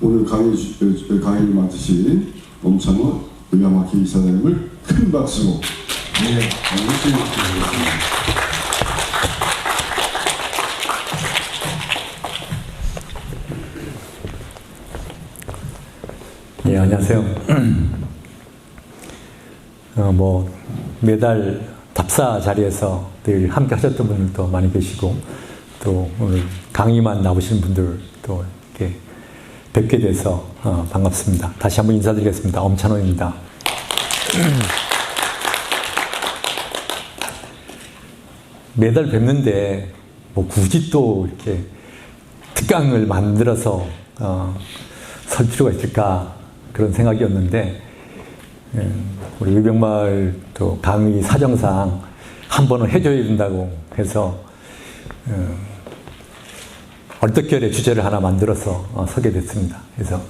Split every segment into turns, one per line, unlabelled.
오늘 강의를 맡으신 엄창호 의학마케 이사장님을 큰 박수로 모시겠습니다.
네, 안녕하세요. 매달 답사 자리에서 늘 함께 하셨던 분들도 많이 계시고, 또 오늘 강의만 나오시는 분들도 이렇게 뵙게 돼서 반갑습니다. 다시 한번 인사드리겠습니다. 엄찬호입니다. 매달 뵙는데 굳이 또 이렇게 특강을 만들어서 설 필요가 있을까 그런 생각이었는데, 우리 의병마을 또 강의 사정상 한 번은 해줘야 된다고 해서 얼떨결에 주제를 하나 만들어서 서게 됐습니다. 그래서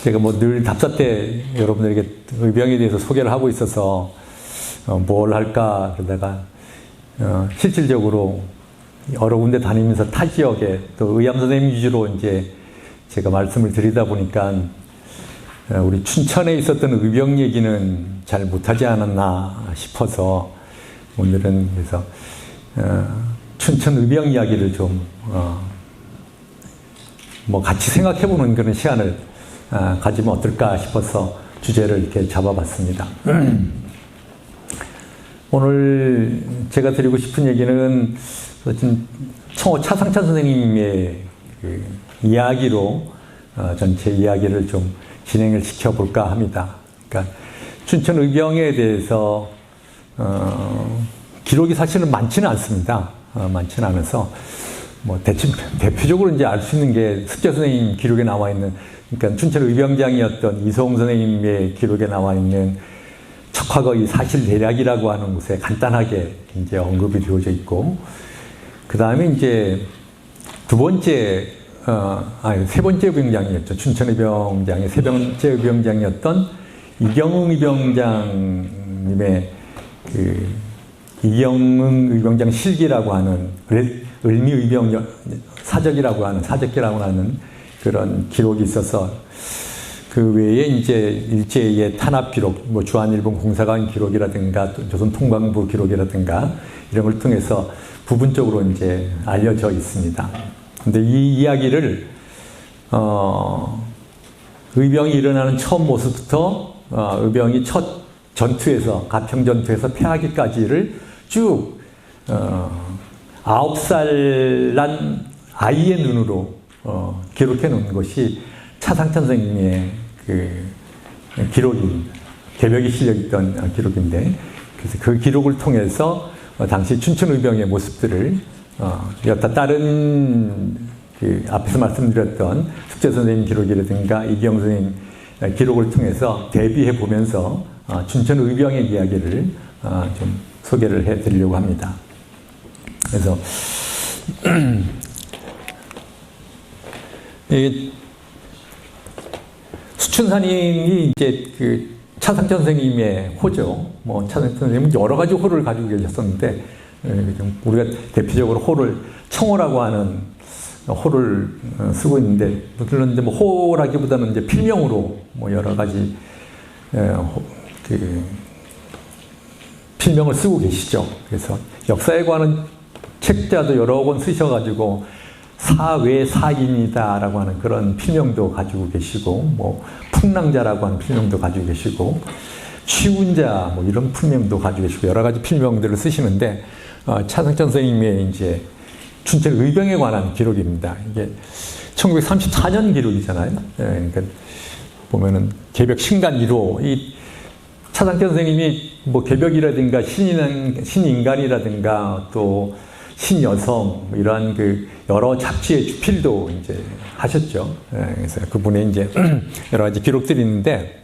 제가 늘 답사 때 여러분들에게 의병에 대해서 소개를 하고 있어서 뭘 할까 그러다가 실질적으로 여러 군데 다니면서 타 지역에 또 의암 선생님 위주로 이제 제가 말씀을 드리다 보니까 우리 춘천에 있었던 의병 얘기는 잘 못하지 않았나 싶어서 오늘은 그래서 춘천 의병 이야기를 좀 같이 생각해보는 그런 시간을 가지면 어떨까 싶어서 주제를 이렇게 잡아봤습니다. 오늘 제가 드리고 싶은 얘기는 청호 차상찬 선생님의 그 이야기로 전체 이야기를 좀 진행을 시켜볼까 합니다. 그러니까 춘천 의병에 대해서 기록이 사실은 많지는 않습니다. 많지는 않아서 대표적으로 이제 알 수 있는 게 숙제 선생님 기록에 나와 있는, 그러니까 춘천 의병장이었던 이소홍 선생님의 기록에 나와 있는 척화거의 사실 대략이라고 하는 곳에 간단하게 이제 언급이 되어져 있고, 그 다음에 이제 세 번째 의병장이었죠. 춘천 의병장의 세 번째 의병장이었던 이경흥 의병장님의 이경흥 의병장 실기라고 하는 을미 의병 사적이라고 하는 그런 기록이 있어서, 그 외에 이제 일제의 탄압 기록, 주한일본 공사관 기록이라든가 조선 통광부 기록이라든가 이런 걸 통해서 부분적으로 이제 알려져 있습니다. 근데 이 이야기를 의병이 일어나는 처음 모습부터 의병이 첫 전투에서, 가평 전투에서 패하기까지를 쭉 9살 난 아이의 눈으로 기록해 놓은 것이 차상찬 선생님의 그 기록입니다. 개벽이 실려 있던 기록인데, 그래서 그 기록을 통해서 당시 춘천 의병의 모습들을 여타 다른 앞에서 말씀드렸던 숙제 선생님 기록이라든가 이경 선생님 기록을 통해서 대비해 보면서 춘천 의병의 이야기를 좀 소개를 해 드리려고 합니다. 그래서 수춘산인이 이제 그 차상찬 선생님의 호죠. 차상찬 선생님은 여러 가지 호를 가지고 계셨었는데, 우리가 대표적으로 호를 청호라고 하는 호를 쓰고 있는데, 물론 이제 호라기보다는 이제 필명으로 여러 가지 필명을 쓰고 계시죠. 그래서 역사에 관한 책자도 여러 권 쓰셔가지고 사외사인이다라고 하는 그런 필명도 가지고 계시고, 풍랑자라고 하는 필명도 가지고 계시고, 취운자 이런 필명도 가지고 계시고, 여러 가지 필명들을 쓰시는데, 차상찬 선생님의 이제 춘천 의병에 관한 기록입니다. 이게 1934년 기록이잖아요. 그러니까 보면은 개벽 신간 1호, 이 차상찬 선생님이 개벽이라든가 신인간이라든가 또 신여성 이러한 그 여러 잡지의 주필도 이제 하셨죠. 그래서 그분의 이제 여러 가지 기록들이 있는데,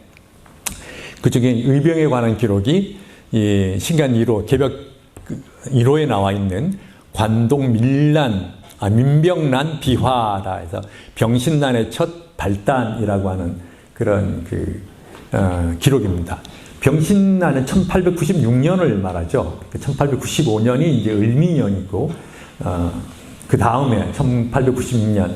그 중에 의병에 관한 기록이 이 신간 1호, 개벽 1호에 나와 있는 관동 민병난 비화라 해서 병신난의 첫 발단이라고 하는 그런 기록입니다. 병신난은 1896년을 말하죠. 1895년이 이제 을미년이고, 그 다음에 1896년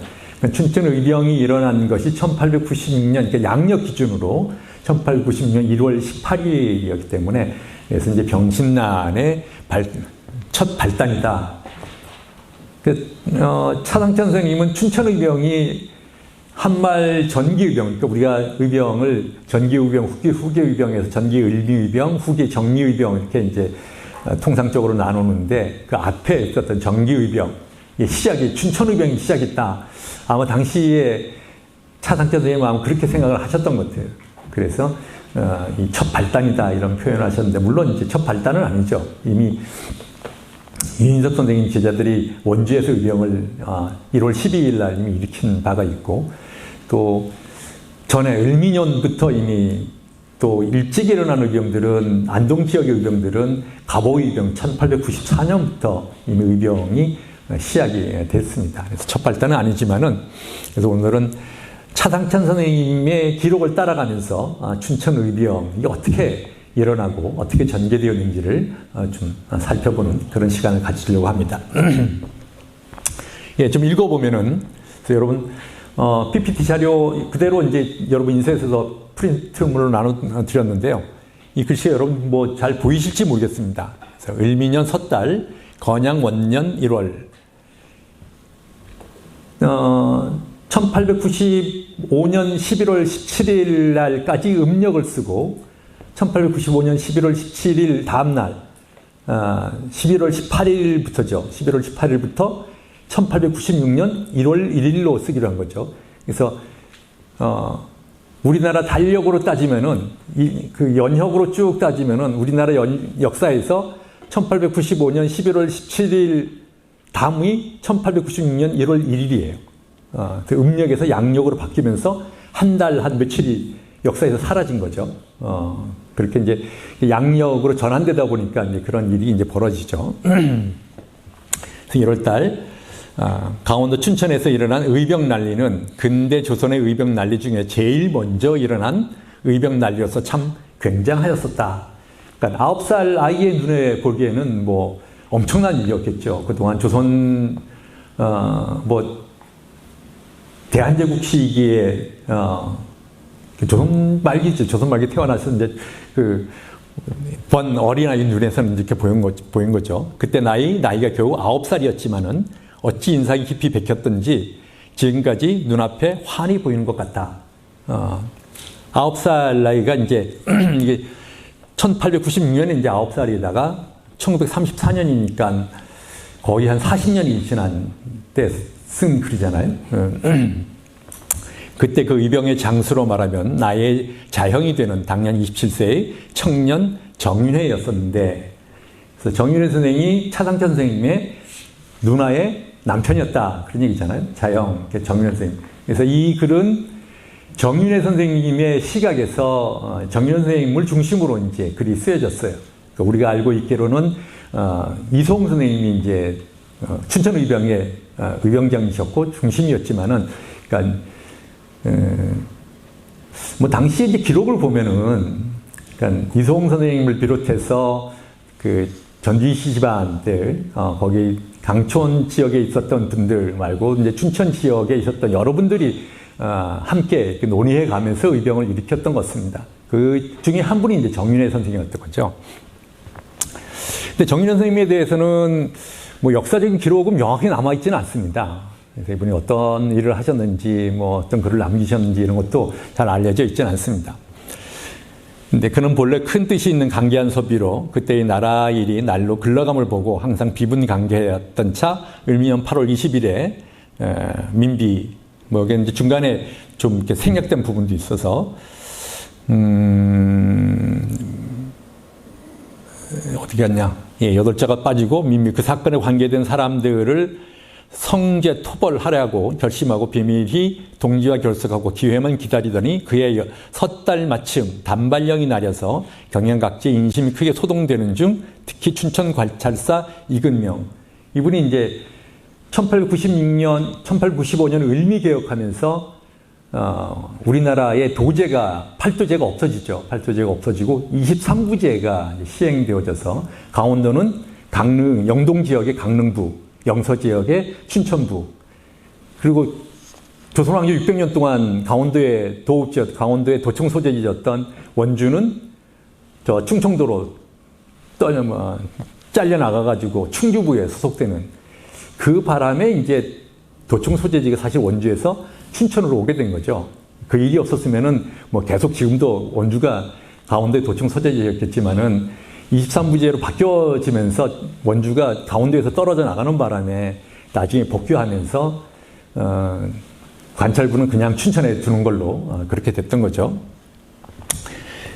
춘천 의병이 일어난 것이 1896년 그러니까 양력 기준으로 1896년 1월 18일이었기 때문에 그래서 이제 병신난의 첫 발단이다. 차상천 선생님은 춘천 의병이 한말 전기 의병, 그러니까 우리가 의병을 전기 의병, 후기 의병에서 전기 을미 의병, 후기 정리 의병 이렇게 이제 통상적으로 나누는데 그 앞에 있었던 전기 의병 시작이 춘천 의병이 시작했다. 아마 당시에 차상천 선생님은 아마 그렇게 생각을 하셨던 것 같아요. 그래서 이 첫 발단이다 이런 표현을 하셨는데 물론 이제 첫 발단은 아니죠. 이미 이인석 선생님 제자들이 원주에서 의병을 1월 12일 날 이미 일으킨 바가 있고 또 전에 을미년부터 이미 또 일찍 일어난 의병들은 안동 지역의 의병들은 갑오 의병 1894년부터 이미 의병이 시작이 됐습니다. 그래서 첫 발단은 아니지만은 그래서 오늘은 차상천 선생님의 기록을 따라가면서 춘천 의병이 어떻게 일어나고 어떻게 전개되었는지를 좀 살펴보는 그런 시간을 가지려고 합니다. 예, 좀 읽어보면은 여러분 PPT 자료 그대로 이제 여러분 인쇄해서 프린트물로 나눠드렸는데요. 이 글씨 여러분 뭐 잘 보이실지 모르겠습니다. 그래서 을미년 섣달 건양 원년 1월 1895년 11월 17일 날까지 음력을 쓰고 1895년 11월 17일 다음날 11월 18일부터죠. 11월 18일부터 1896년 1월 1일로 쓰기로 한 거죠. 그래서 우리나라 달력으로 따지면은 그 연혁으로 쭉 따지면은 우리나라 역사에서 1895년 11월 17일 다음이 1896년 1월 1일이에요. 그 음력에서 양력으로 바뀌면서 한 달 한 며칠이 역사에서 사라진 거죠. 그렇게 이제 양력으로 전환되다 보니까 이제 그런 일이 이제 벌어지죠. 그래서 1월달 강원도 춘천에서 일어난 의병 난리는 근대 조선의 의병 난리 중에 제일 먼저 일어난 의병 난리로서 참 굉장하였었다. 그러니까 9살 아이의 눈에 보기에는 뭐 엄청난 일이었겠죠. 그동안 조선 뭐 대한제국 시기에 조선 말기죠. 조선 말기 태어나서 이제 본 어린아이 눈에서는 이렇게 보인 거죠. 그때 나이가 겨우 9살이었지만은 어찌 인상이 깊이 bek혔던지 지금까지 눈앞에 환히 보이는 것 같다. 9살 나이가 이제 이게 1896년에 이제 9살이다가 1934년이니까 거의 한 40년이 지난 때 쓴 글이잖아요. 그때 그 의병의 장수로 말하면 나의 자형이 되는 당년 27세의 청년 정윤회였었는데, 그래서 정윤회 선생이 차상천 선생님의 누나의 남편이었다. 그런 얘기잖아요. 자형, 정윤회 선생님. 그래서 이 글은 정윤회 선생님의 시각에서 정윤회 선생님을 중심으로 이제 글이 쓰여졌어요. 그러니까 우리가 알고 있기로는 이송 선생님이 이제 춘천 의병의 의병장이셨고 중심이었지만은, 그러니까 뭐 당시에 이제 기록을 보면은, 그러니까 이송 선생님을 비롯해서 그 전주시 집안들, 거기 강촌 지역에 있었던 분들 말고 이제 춘천 지역에 있었던 여러분들이 함께 논의해 가면서 의병을 일으켰던 것 같습니다. 그 중에 한 분이 이제 정윤회 선생님이었던 거죠. 근데 정윤회 선생님에 대해서는 뭐 역사적인 기록은 명확히 남아있지는 않습니다. 그래서 이분이 어떤 일을 하셨는지, 뭐 어떤 글을 남기셨는지 이런 것도 잘 알려져 있지는 않습니다. 근데 그는 본래 큰 뜻이 있는 강개한 소비로 그때의 나라 일이 날로 글러감을 보고 항상 비분강개였던 차 을미년 8월 20일에 민비, 뭐 이제 중간에 좀 이렇게 생략된 부분도 있어서 어떻게 했냐? 예, 8자가 빠지고 민비 그 사건에 관계된 사람들을 성제 토벌하려고 결심하고 비밀히 동지와 결석하고 기회만 기다리더니 그의 섣달 마침 단발령이 나려서 경양 각지의 인심이 크게 소동되는 중 특히 춘천 관찰사 이근명, 이분이 이제 1895년 을미개혁하면서 우리나라의 도제가, 팔도제가 없어지죠. 팔도제가 없어지고 23부제가 시행되어져서 강원도는 강릉, 영동 지역의 강릉부, 영서 지역의 춘천부, 그리고 조선왕조 600년 동안 강원도의 도읍지였, 강원도의 도청 소재지였던 원주는 저 충청도로 잘려 나가가지고 충주부에 소속되는 그 바람에 이제 도청 소재지가 사실 원주에서 춘천으로 오게 된 거죠. 그 일이 없었으면은 뭐 계속 지금도 원주가 강원도의 도청 소재지였겠지만은 23부제로 바뀌어지면서 원주가 강원도에서 떨어져 나가는 바람에 나중에 복귀하면서 관찰부는 그냥 춘천에 두는 걸로 그렇게 됐던 거죠.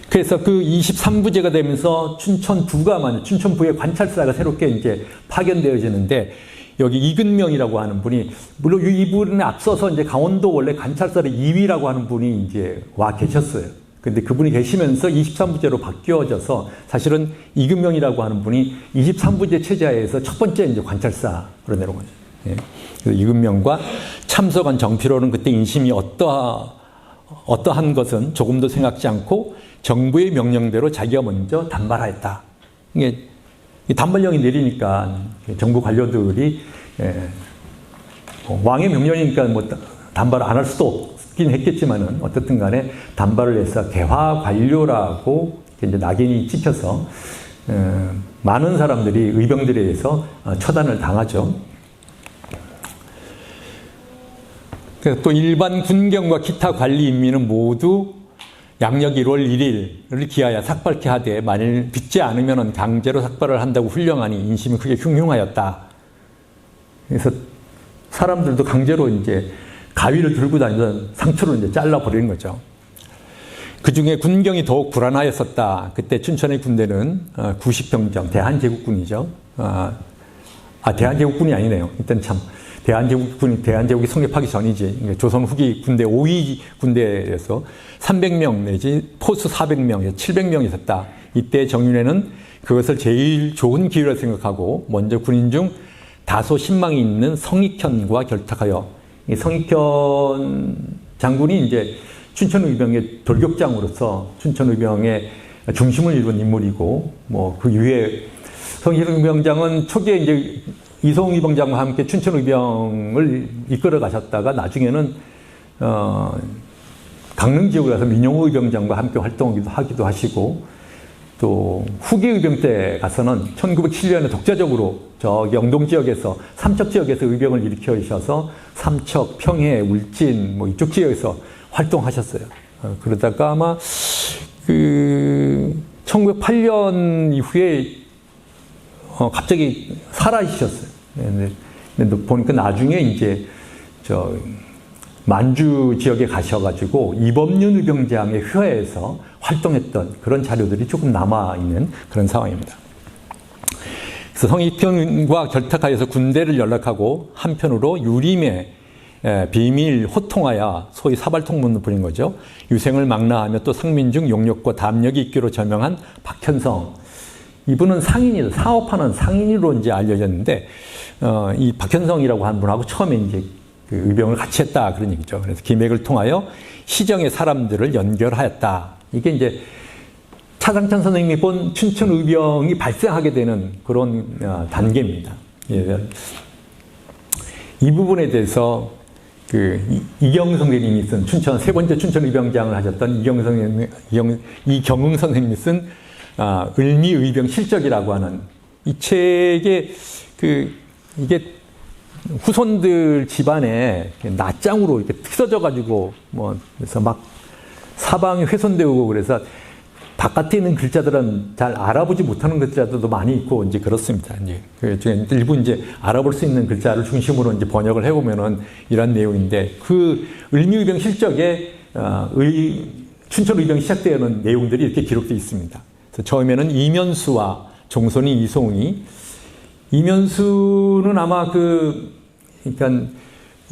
그래서 그 23부제가 되면서 춘천부의 관찰사가 새롭게 이제 파견되어지는데, 여기 이근명이라고 하는 분이, 물론 이분에 앞서서 이제 강원도 원래 관찰사를 2위라고 하는 분이 이제 와 계셨어요. 근데 그분이 계시면서 23부제로 바뀌어져서 사실은 이근명이라고 하는 분이 23부제 체제하에서 첫 번째 이제 관찰사로 내려온 거죠. 예. 그래서 이근명과 참석한 정필호는 그때 인심이 어떠한 것은 조금도 생각지 않고 정부의 명령대로 자기가 먼저 단발하였다. 이게 단발령이 내리니까 정부 관료들이 왕의 명령이니까 뭐 단발을 안 할 수도 없긴 했겠지만은 어떻든 간에 단발을 해서 개화 관료라고 이제 낙인이 찍혀서 많은 사람들이 의병들에 의해서 처단을 당하죠. 그래서 또 일반 군경과 기타 관리 인민은 모두 양력 1월 1일을 기하여 삭발케 하되 만일 빚지 않으면 강제로 삭발을 한다고 훈령하니 인심이 크게 흉흉하였다. 그래서 사람들도 강제로 이제 가위를 들고 다니던 상처로 이제 잘라버리는 거죠. 그 중에 군경이 더욱 불안하였었다. 그때 춘천의 군대는 구식병정, 대한제국군이죠. 대한제국군이 아니네요. 일단 참. 대한제국이 성립하기 전이지. 조선 후기 군대 5위 군대에서 300명 내지 포수 400명, 700명이 있었다. 이때 정윤회는 그것을 제일 좋은 기회라 생각하고 먼저 군인 중 다소 신망이 있는 성익현과 결탁하여, 이 성익현 장군이 이제 춘천의병의 돌격장으로서 춘천의병의 중심을 이룬 인물이고, 뭐 그 이후에 성익현의병장은 초기에 이제 이송의병장과 함께 춘천의병을 이끌어 가셨다가 나중에는 강릉 지역에 가서 민용의병장과 함께 활동하기도 하시고, 또 후기 의병 때 가서는 1907년에 독자적으로 저 영동 지역에서 삼척 지역에서 의병을 일으켜셔서 삼척, 평해, 울진 뭐 이쪽 지역에서 활동하셨어요. 그러다가 아마 그 1908년 이후에 갑자기 사라지셨어요. 근데 보니까 나중에 이제 저 만주 지역에 가셔가지고 이범윤 의병장의 회화에서 활동했던 그런 자료들이 조금 남아있는 그런 상황입니다. 그래서 성익현과 결탁하여서 군대를 연락하고 한편으로 유림에 비밀 호통하여 소위 사발통문을 부린 거죠. 유생을 망라하며 또 상민중 용력과 담력이 있기로 저명한 박현성. 이분은 상인이다. 사업하는 상인으로 이제 알려졌는데, 이 박현성이라고 하는 분하고 처음에 이제 그 의병을 같이 했다. 그런 얘기죠. 그래서 기맥을 통하여 시정의 사람들을 연결하였다. 이게 이제 차상찬 선생님이 본 춘천 의병이 발생하게 되는 그런 단계입니다. 예. 이 부분에 대해서 그 이경응 선생님이 쓴 세 번째 춘천 의병장을 하셨던 이경응 선생님이 쓴 을미의병 실적이라고 하는 이 책에 이게 후손들 집안에 낱장으로 이렇게 틀어져 가지고 뭐 그래서 막 사방이 훼손되고 그래서 바깥에 있는 글자들은 잘 알아보지 못하는 글자들도 많이 있고 이제 그렇습니다. 이제 그 중에 일부 이제 알아볼 수 있는 글자를 중심으로 이제 번역을 해보면은 이런 내용인데, 그 을미의병 실적에 춘천 의병이 시작되는 내용들이 이렇게 기록되어 있습니다. 그래서 처음에는 이면수와 종손이 이송이, 이면수는 아마 그러니까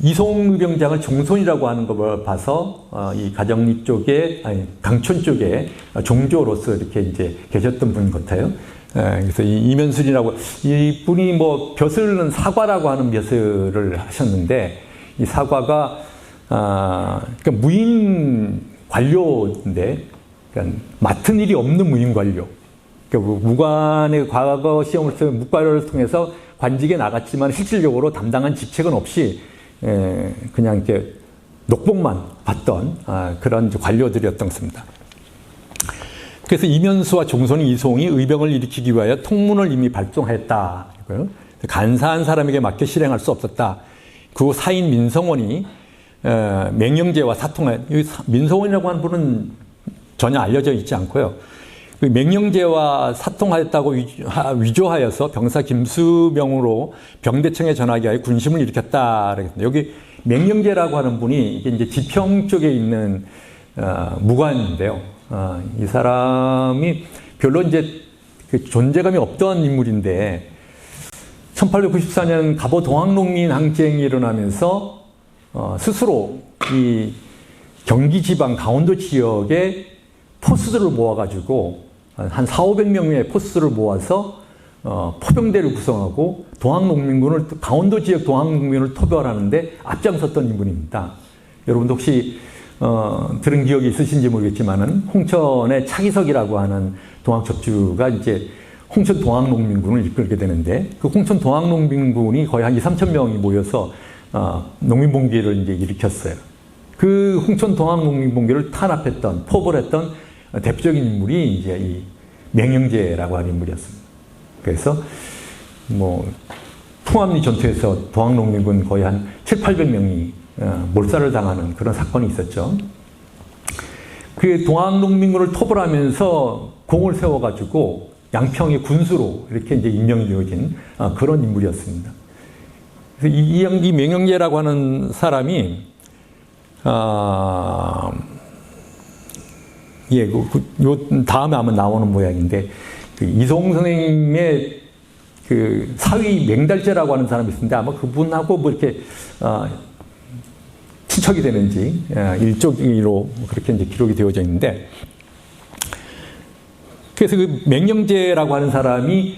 이송의병장을 종손이라고 하는 걸 봐서 이 가정리 쪽에, 아니 강촌 쪽에 종조로서 이렇게 이제 계셨던 분 같아요. 그래서 이 이면술이라고, 이 분이 뭐 벼슬은 사과라고 하는 벼슬을 하셨는데, 이 사과가 그러니까 무인 관료인데, 그러니까 맡은 일이 없는 무인 관료. 그러니까 무관의 과거 시험을 통해 묵관료를 통해서 관직에 나갔지만 실질적으로 담당한 직책은 없이 그냥 이렇게 녹복만 받던 그런 관료들이었던 것입니다. 그래서 이면수와 종손인 이송이 의병을 일으키기 위하여 통문을 이미 발송했다. 간사한 사람에게 맡겨 실행할 수 없었다. 그 사인 민성원이 맹령제와 사통해, 민성원이라고 하는 분은 전혀 알려져 있지 않고요. 그 맹령제와 사통하였다고 위조하여서 병사 김수명으로 병대청에 전하게 하여 군심을 일으켰다. 여기 맹령제라고 하는 분이 이게 이제 지평 쪽에 있는 무관인데요. 이 사람이 별로 이제 그 존재감이 없던 인물인데 1894년 갑오 동학농민 항쟁이 일어나면서 스스로 이 경기 지방 강원도 지역에 포스들을 모아가지고 한 4,500명의 포스를 모아서 포병대를 구성하고 동학농민군을 강원도 지역 동학농민을 토벌하는데 앞장섰던 인물입니다. 여러분도 혹시 들은 기억이 있으신지 모르겠지만은 홍천의 차기석이라고 하는 동학척주가 이제 홍천 동학농민군을 이끌게 되는데 그 홍천 동학농민군이 거의 한 2,3천 명이 모여서 농민봉기를 이제 일으켰어요. 그 홍천 동학농민봉기를 탄압했던 포벌했던 대표적인 인물이 이제 이 맹령제라고 하는 인물이었습니다. 그래서 뭐 풍암리 전투에서 동학농민군 거의 한 700~800명이 몰살을 당하는 그런 사건이 있었죠. 그 동학농민군을 토벌하면서 공을 세워가지고 양평의 군수로 이렇게 이제 임명이 되어진 그런 인물이었습니다. 그래서 이 맹령제라고 하는 사람이 요 다음에 아마 나오는 모양인데 그 이송 선생님의 그 사위 맹달제라고 하는 사람이 있는데 아마 그분하고 뭐 이렇게 친척이 되는지 일족으로 그렇게 이제 기록이 되어져 있는데 그래서 그 맹령제라고 하는 사람이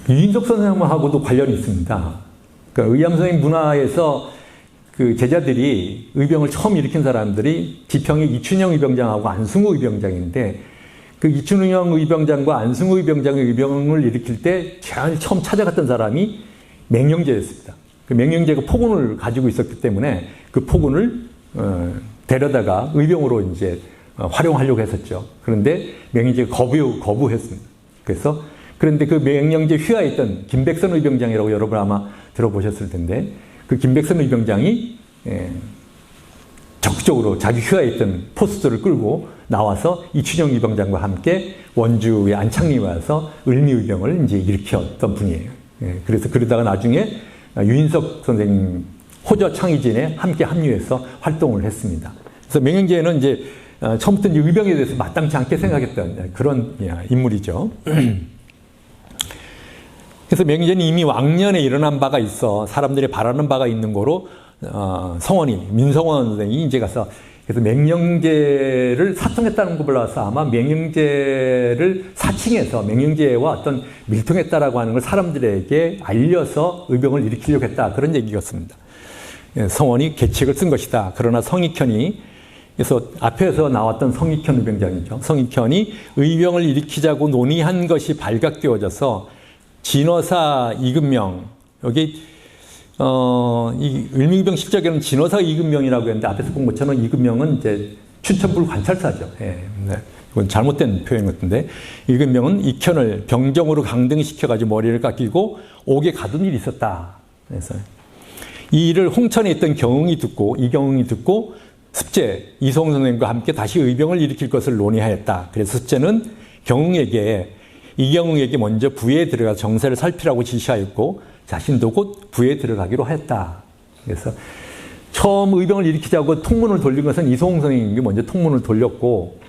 유인석 선생님하고도 관련이 있습니다. 그러니까 의암 선생님 문화에서 그 제자들이 의병을 처음 일으킨 사람들이 지평의 이춘영 의병장하고 안승우 의병장인데 그 이춘영 의병장과 안승우 의병장의 의병을 일으킬 때 제일 처음 찾아갔던 사람이 맹령제였습니다. 그 맹령제가 포군을 가지고 있었기 때문에 그 포군을 데려다가 의병으로 이제 활용하려고 했었죠. 그런데 맹령제가 거부했습니다. 그런데 그 맹령제 휘하에 있던 김백선 의병장이라고 여러분 아마 들어보셨을 텐데 그 김백선 의병장이 적극적으로 자기 휘하에 있던 포스들을 끌고 나와서 이춘영 의병장과 함께 원주의 안창리에 와서 을미 의병을 이제 일으켰던 분이에요. 그래서 그러다가 나중에 유인석 선생님 호저 창의진에 함께 합류해서 활동을 했습니다. 그래서 맹령제는 이제 처음부터 이제 의병에 대해서 마땅치 않게 생각했던 그런 인물이죠. 그래서 맹령제는 이미 왕년에 일어난 바가 있어 사람들이 바라는 바가 있는 거로 성원이 민성원 선생이 이제 가서 그래서 맹령제를 사통했다는 거 몰라서 아마 맹령제를 사칭해서 맹령제와 어떤 밀통했다라고 하는 걸 사람들에게 알려서 의병을 일으키려고 했다 그런 얘기였습니다. 성원이 계책을 쓴 것이다. 그러나 성익현이 그래서 앞에서 나왔던 성익현 의병장이죠. 성익현이 의병을 일으키자고 논의한 것이 발각되어져서 진어사 이근명 여기 이 을미의병 실적에는 진어사 이근명이라고 했는데 앞에서 본 것처럼 이근명은 이제 춘천불 관찰사죠. 네. 이건 잘못된 표현 같은데 이근명은 익현을 병정으로 강등시켜가지고 머리를 깎이고 옥에 가둔 일이 있었다. 그래서 이 일을 홍천에 있던 이경응이 듣고 습제 이송 선생님과 함께 다시 의병을 일으킬 것을 논의하였다. 그래서 습제는 이경응에게 먼저 부에 들어가 정세를 살피라고 지시하였고 자신도 곧 부에 들어가기로 하였다. 그래서 처음 의병을 일으키자고 통문을 돌린 것은 이송 선생님이 먼저 통문을 돌렸고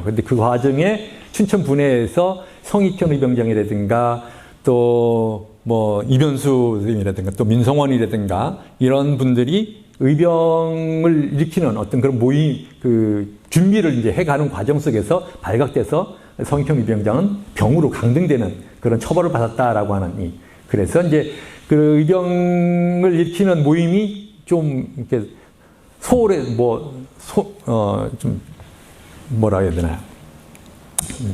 근데 그 과정에 춘천 분해에서 성익현 의병장이라든가 또 뭐 이변수 선생님이라든가 또 민성원이라든가 이런 분들이 의병을 일으키는 어떤 그런 그 준비를 이제 해가는 과정 속에서 발각돼서 성익현 의병장은 병으로 강등되는 그런 처벌을 받았다라고 하는 그래서 이제 그 의병을 일으키는 모임이 좀 이렇게 좀 뭐라 해야 되나요?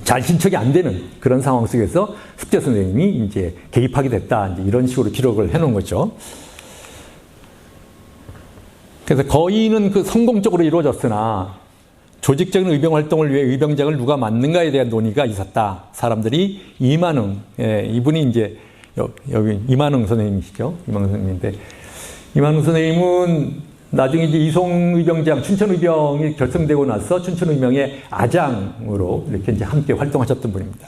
잘 신척이 안 되는 그런 상황 속에서 습재 선생님이 이제 개입하게 됐다. 이제 이런 식으로 기록을 해놓은 거죠. 그래서 거의는 그 성공적으로 이루어졌으나 조직적인 의병 활동을 위해 의병장을 누가 맡는가에 대한 논의가 있었다. 사람들이 이만흥, 이분이 이제 여기 이만흥 선생님이시죠. 이만흥 선생님인데 이만흥 선생님은 나중에 이제 이송 의병장 춘천 의병이 결성되고 나서 춘천 의병의 아장으로 이렇게 이제 함께 활동하셨던 분입니다.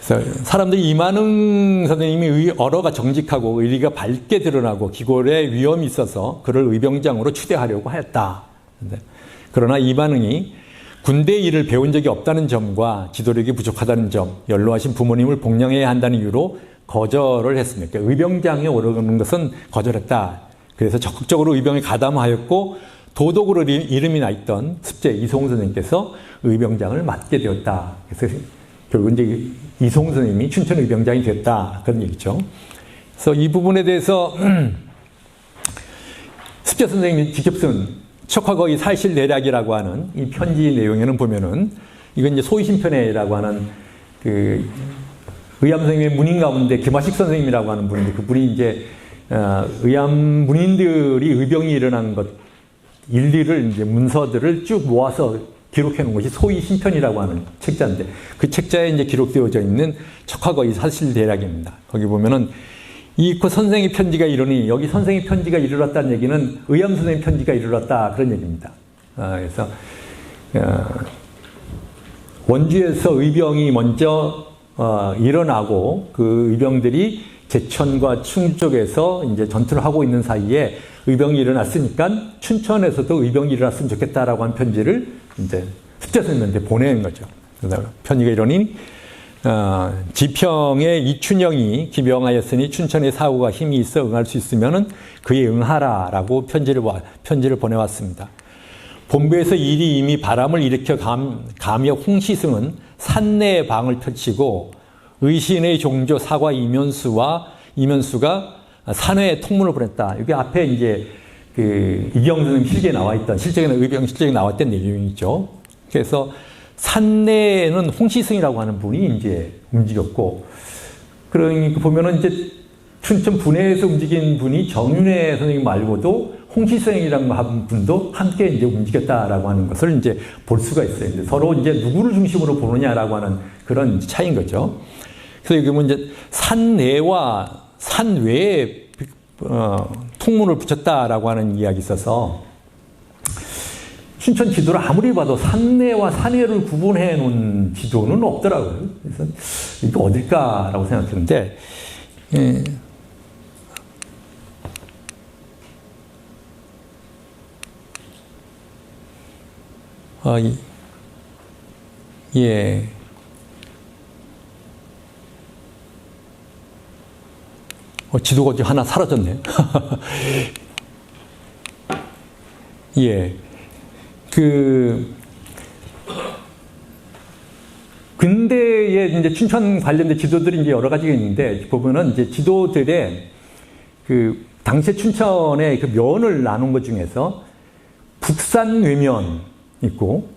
그래서 사람들이 이만흥 선생님이 어러가 정직하고 의리가 밝게 드러나고 기골에 위험이 있어서 그를 의병장으로 추대하려고 하였다. 그러나 이만흥이 군대 일을 배운 적이 없다는 점과 지도력이 부족하다는 점, 연로하신 부모님을 복양해야 한다는 이유로 거절을 했습니다. 그러니까 의병장에 오르는 것은 거절했다. 그래서 적극적으로 의병에 가담하였고 도독으로 이름이 나 있던 습재 이송 선생님께서 의병장을 맡게 되었다. 그래서 결국 이제 이송 선생님이 춘천 의병장이 됐다. 그런 얘기죠. 그래서 이 부분에 대해서 습재 선생님이 직접 쓴 척화거의 살실내략이라고 하는 이 편지 내용에는 보면은 이건 이제 소위신편애라고 하는 그 의암 선생님의 문인 가운데 김화식 선생님이라고 하는 분인데 그분이 이제 의암 문인들이 의병이 일어난 것 일리를 이제 문서들을 쭉 모아서 기록해 놓은 것이 소위신편이라고 하는 책자인데 그 책자에 이제 기록되어져 있는 척화거의 살실대략입니다. 거기 보면은 이 선생의 편지가 이르니 여기 선생의 편지가 이르렀다는 얘기는 의암 선생의 편지가 이르렀다 그런 얘기입니다. 그래서 원주에서 의병이 먼저 일어나고 그 의병들이 제천과 충주 쪽에서 이제 전투를 하고 있는 사이에 의병이 일어났으니까 춘천에서도 의병이 일어났으면 좋겠다라고 한 편지를 이제 습재 선생님한테 보내는 거죠. 그래서 편지가 이러니 지평의 이춘영이 기병하였으니 춘천의 사고가 힘이 있어 응할 수 있으면은 그에 응하라라고 편지를 보내왔습니다. 본부에서 일이 이미 바람을 일으켜 가며 홍시승은 산내의 방을 펼치고 의신의 종조 사과 이면수가 산회에 통문을 보냈다. 여기 앞에 이제 그 이경 선생님 실기에 나와 있던 실적에는 의병 실적에 나왔던 내용이죠. 그래서 산내에는 홍시승이라고 하는 분이 이제 움직였고, 그러니까 보면은 이제 춘천 분해에서 움직인 분이 정윤회 선생님 말고도 홍시승이라는 한 분도 함께 이제 움직였다라고 하는 것을 이제 볼 수가 있어요. 이제 서로 이제 누구를 중심으로 보느냐라고 하는 그런 차이인 거죠. 그래서 여기 보면 이제 산내와 산외에 통문을 붙였다라고 하는 이야기 있어서 춘천 지도를 아무리 봐도 산내와 산외를 구분해 놓은 지도는 없더라고요. 그래서 이게 어딜까라고 생각했는데, 예. 지도가 지금 하나 사라졌네요. 예. 근대에 이제 춘천 관련된 지도들이 이제 여러 가지가 있는데, 보면은 이제 지도들의 당시 춘천의 그 면을 나눈 것 중에서 북산 외면 있고,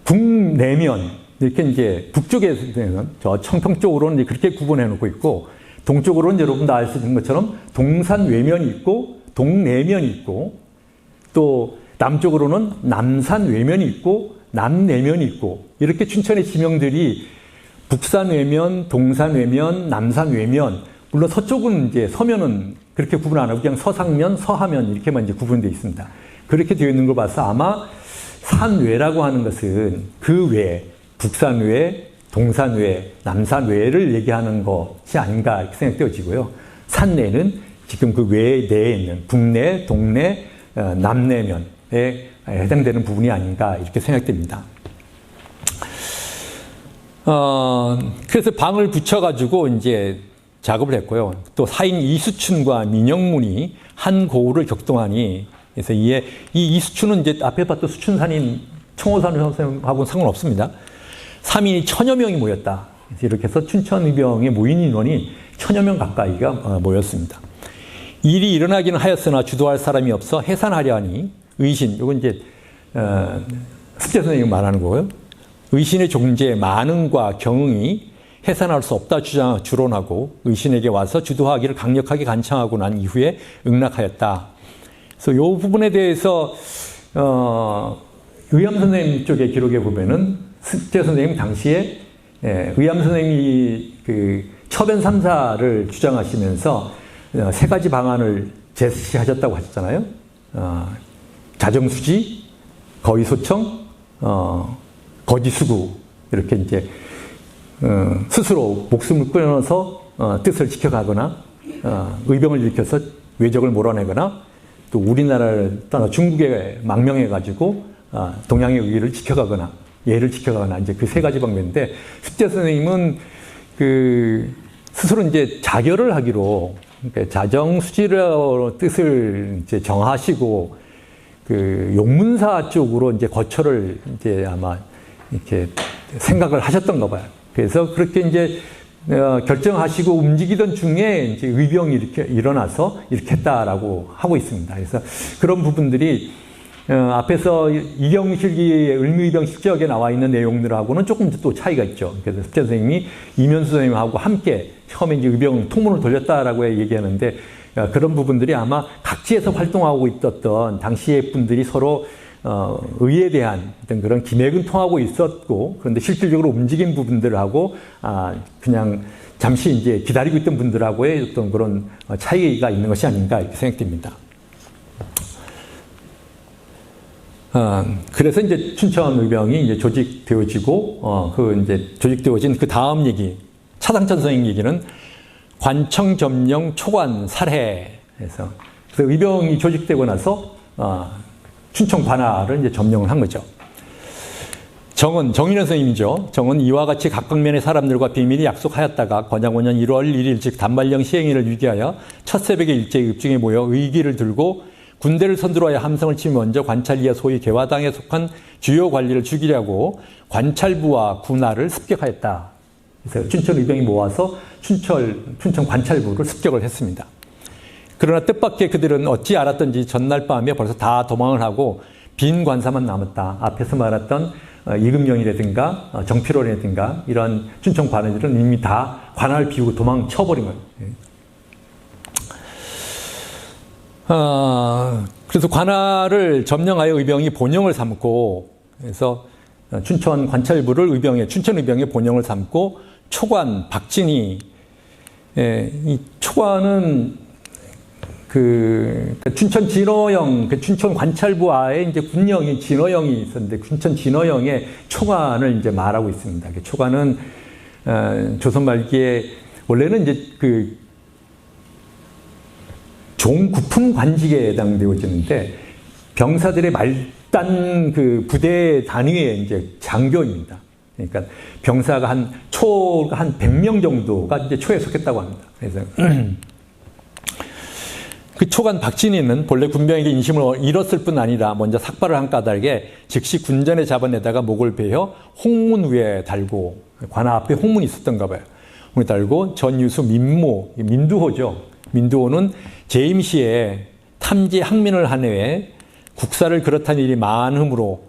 북내면, 이렇게 이제 북쪽에서는 저 청평 쪽으로는 이제 그렇게 구분해 놓고 있고, 동쪽으로는 여러분도 알 수 있는 것처럼 동산 외면이 있고, 동내면이 있고, 또 남쪽으로는 남산 외면이 있고, 남내면이 있고, 이렇게 춘천의 지명들이 북산 외면, 동산 외면, 남산 외면, 물론 서쪽은 이제 서면은 그렇게 구분 안 하고 그냥 서상면, 서하면 이렇게만 이제 구분되어 있습니다. 그렇게 되어 있는 걸 봐서 아마 산외라고 하는 것은 그 외, 북산외, 동산외, 남산외를 얘기하는 것이 아닌가 이렇게 생각되어지고요. 산내는 지금 그 외 내에 있는 북내, 동내, 남내면에 해당되는 부분이 아닌가 이렇게 생각됩니다. 그래서 방을 붙여가지고 이제 작업을 했고요. 또 사인 이수춘과 민영문이 한 고을을 격동하니, 그래서 이 이수춘은 이제 앞에 봤던 수춘산인 청호산 선생님하고는 상관없습니다. 3인이 1000여 명이 모였다. 그래서 이렇게 해서 춘천 의병에 모인 인원이 1000여 명 가까이가 모였습니다. 일이 일어나기는 하였으나 주도할 사람이 없어 해산하려 하니 의신, 이건 이제 습재 선생님이 말하는 거고요. 의신의 존재, 만응과 경응이 해산할 수 없다 주론하고 의신에게 와서 주도하기를 강력하게 간청하고 난 이후에 응락하였다. 그래서 이 부분에 대해서 의암 선생님 쪽의 기록에 보면은 습재 선생님 당시에 의암 선생님이 그 처변 3사를 주장하시면서 세 가지 방안을 제시하셨다고 하셨잖아요. 자정수지, 거의소청, 거짓수구 이렇게 이제 스스로 목숨을 끊어서 뜻을 지켜가거나 의병을 일으켜서 외적을 몰아내거나 또 우리나라를 떠나 중국에 망명해가지고 동양의 의를 지켜가거나 예를 지켜가거나 이제 그 세 가지 방법인데 습재 선생님은 그 스스로 이제 자결을 하기로 그러니까 자정수지로 뜻을 이제 정하시고 그 용문사 쪽으로 이제 거처를 이제 아마 이렇게 생각을 하셨던가 봐요. 그래서 그렇게 이제 결정하시고 움직이던 중에 이제 의병이 이렇게 일어나서 이렇게 했다라고 하고 있습니다. 그래서 그런 부분들이 앞에서 이경실기의 을미의병 실적에 나와 있는 내용들하고는 조금 또 차이가 있죠. 그래서 습재 선생님이 이면수 선생님하고 함께 처음에 이제 의병 통문을 돌렸다라고 얘기하는데 그런 부분들이 아마 각지에서 활동하고 있었던 당시의 분들이 서로 의에 대한 어떤 그런 기맥은 통하고 있었고 그런데 실질적으로 움직인 부분들하고 그냥 잠시 이제 기다리고 있던 분들하고의 어떤 그런 차이가 있는 것이 아닌가 이렇게 생각됩니다. 그래서 이제 춘천 의병이 이제 조직되어지고 그 이제 조직되어진 그 다음 얘기 차상천 선생 얘기는 관청 점령 초관 살해에서 그래서 의병이 조직되고 나서 춘천 관할을 이제 점령을 한 거죠. 정인원 선생님이죠. 정은 이와 같이 각각 면의 사람들과 비밀히 약속하였다가 건양 5년 1월 1일 즉 단발령 시행일을 위기하여 첫 새벽에 일제히 읍중에 모여 의기를 들고 군대를 선두로하여 함성을 치며 먼저 관찰리와 소위 개화당에 속한 주요 관리를 죽이려고 관찰부와 군하를 습격하였다. 그래서 춘천 의병이 모아서 춘천 관찰부를 습격을 했습니다. 그러나 뜻밖의 그들은 어찌 알았던지 전날 밤에 벌써 다 도망을 하고 빈 관사만 남았다. 앞에서 말했던 이금영이라든가 정필원이라든가 이런 춘천 관원들은 이미 다 관할을 비우고 도망쳐버린 거예요. 그래서 관할을 점령하여 의병이 본영을 삼고 그래서 춘천 관찰부를 춘천 의병의 본영을 삼고 초관 박진희 이 초관은 그 춘천 진어영 춘천 관찰부 아에 이제 군령이 진어영이 있었는데 춘천 진어영의 초관을 이제 말하고 있습니다. 초관은 조선 말기에 원래는 이제 그 종구품 관직에 해당되어지는데 병사들의 말단 그 부대 단위의 이제 장교입니다. 그러니까 병사가 한 100명 정도가 이제 초에 속했다고 합니다. 그래서 그 초관 박진희는 본래 군병에게 인심을 잃었을 뿐 아니라 먼저 삭발을 한 까닭에 즉시 군전에 잡아내다가 목을 베어 홍문 위에 달고 관아 앞에 홍문이 있었던가 봐요. 홍문에 달고 전유수 민두호죠. 민두호는 제임시에 탐지 항민을 한 해에 국사를 그렇다는 일이 많음으로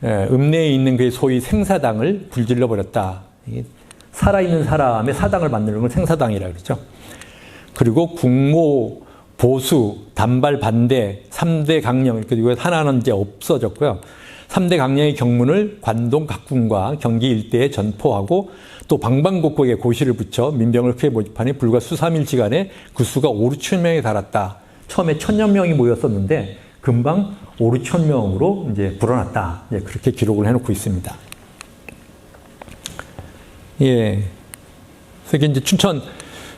읍내에 있는 그의 소위 생사당을 불질러 버렸다. 살아있는 사람의 사당을 만드는 걸 생사당이라고 그러죠. 그리고 국모, 보수, 단발, 반대, 3대 강령, 그리고 하나는 이제 없어졌고요. 3대 강령의 경문을 관동 각군과 경기 일대에 전포하고 또 방방곡곡에 고시를 붙여 민병을 크게 모집하니 불과 수삼일지간에 그 수가 5,000명에 달았다. 처음에 1,000여 명이 모였었는데 금방 5,000명으로 이제 불어났다. 예, 그렇게 기록을 해놓고 있습니다. 예. 그래서 이제 춘천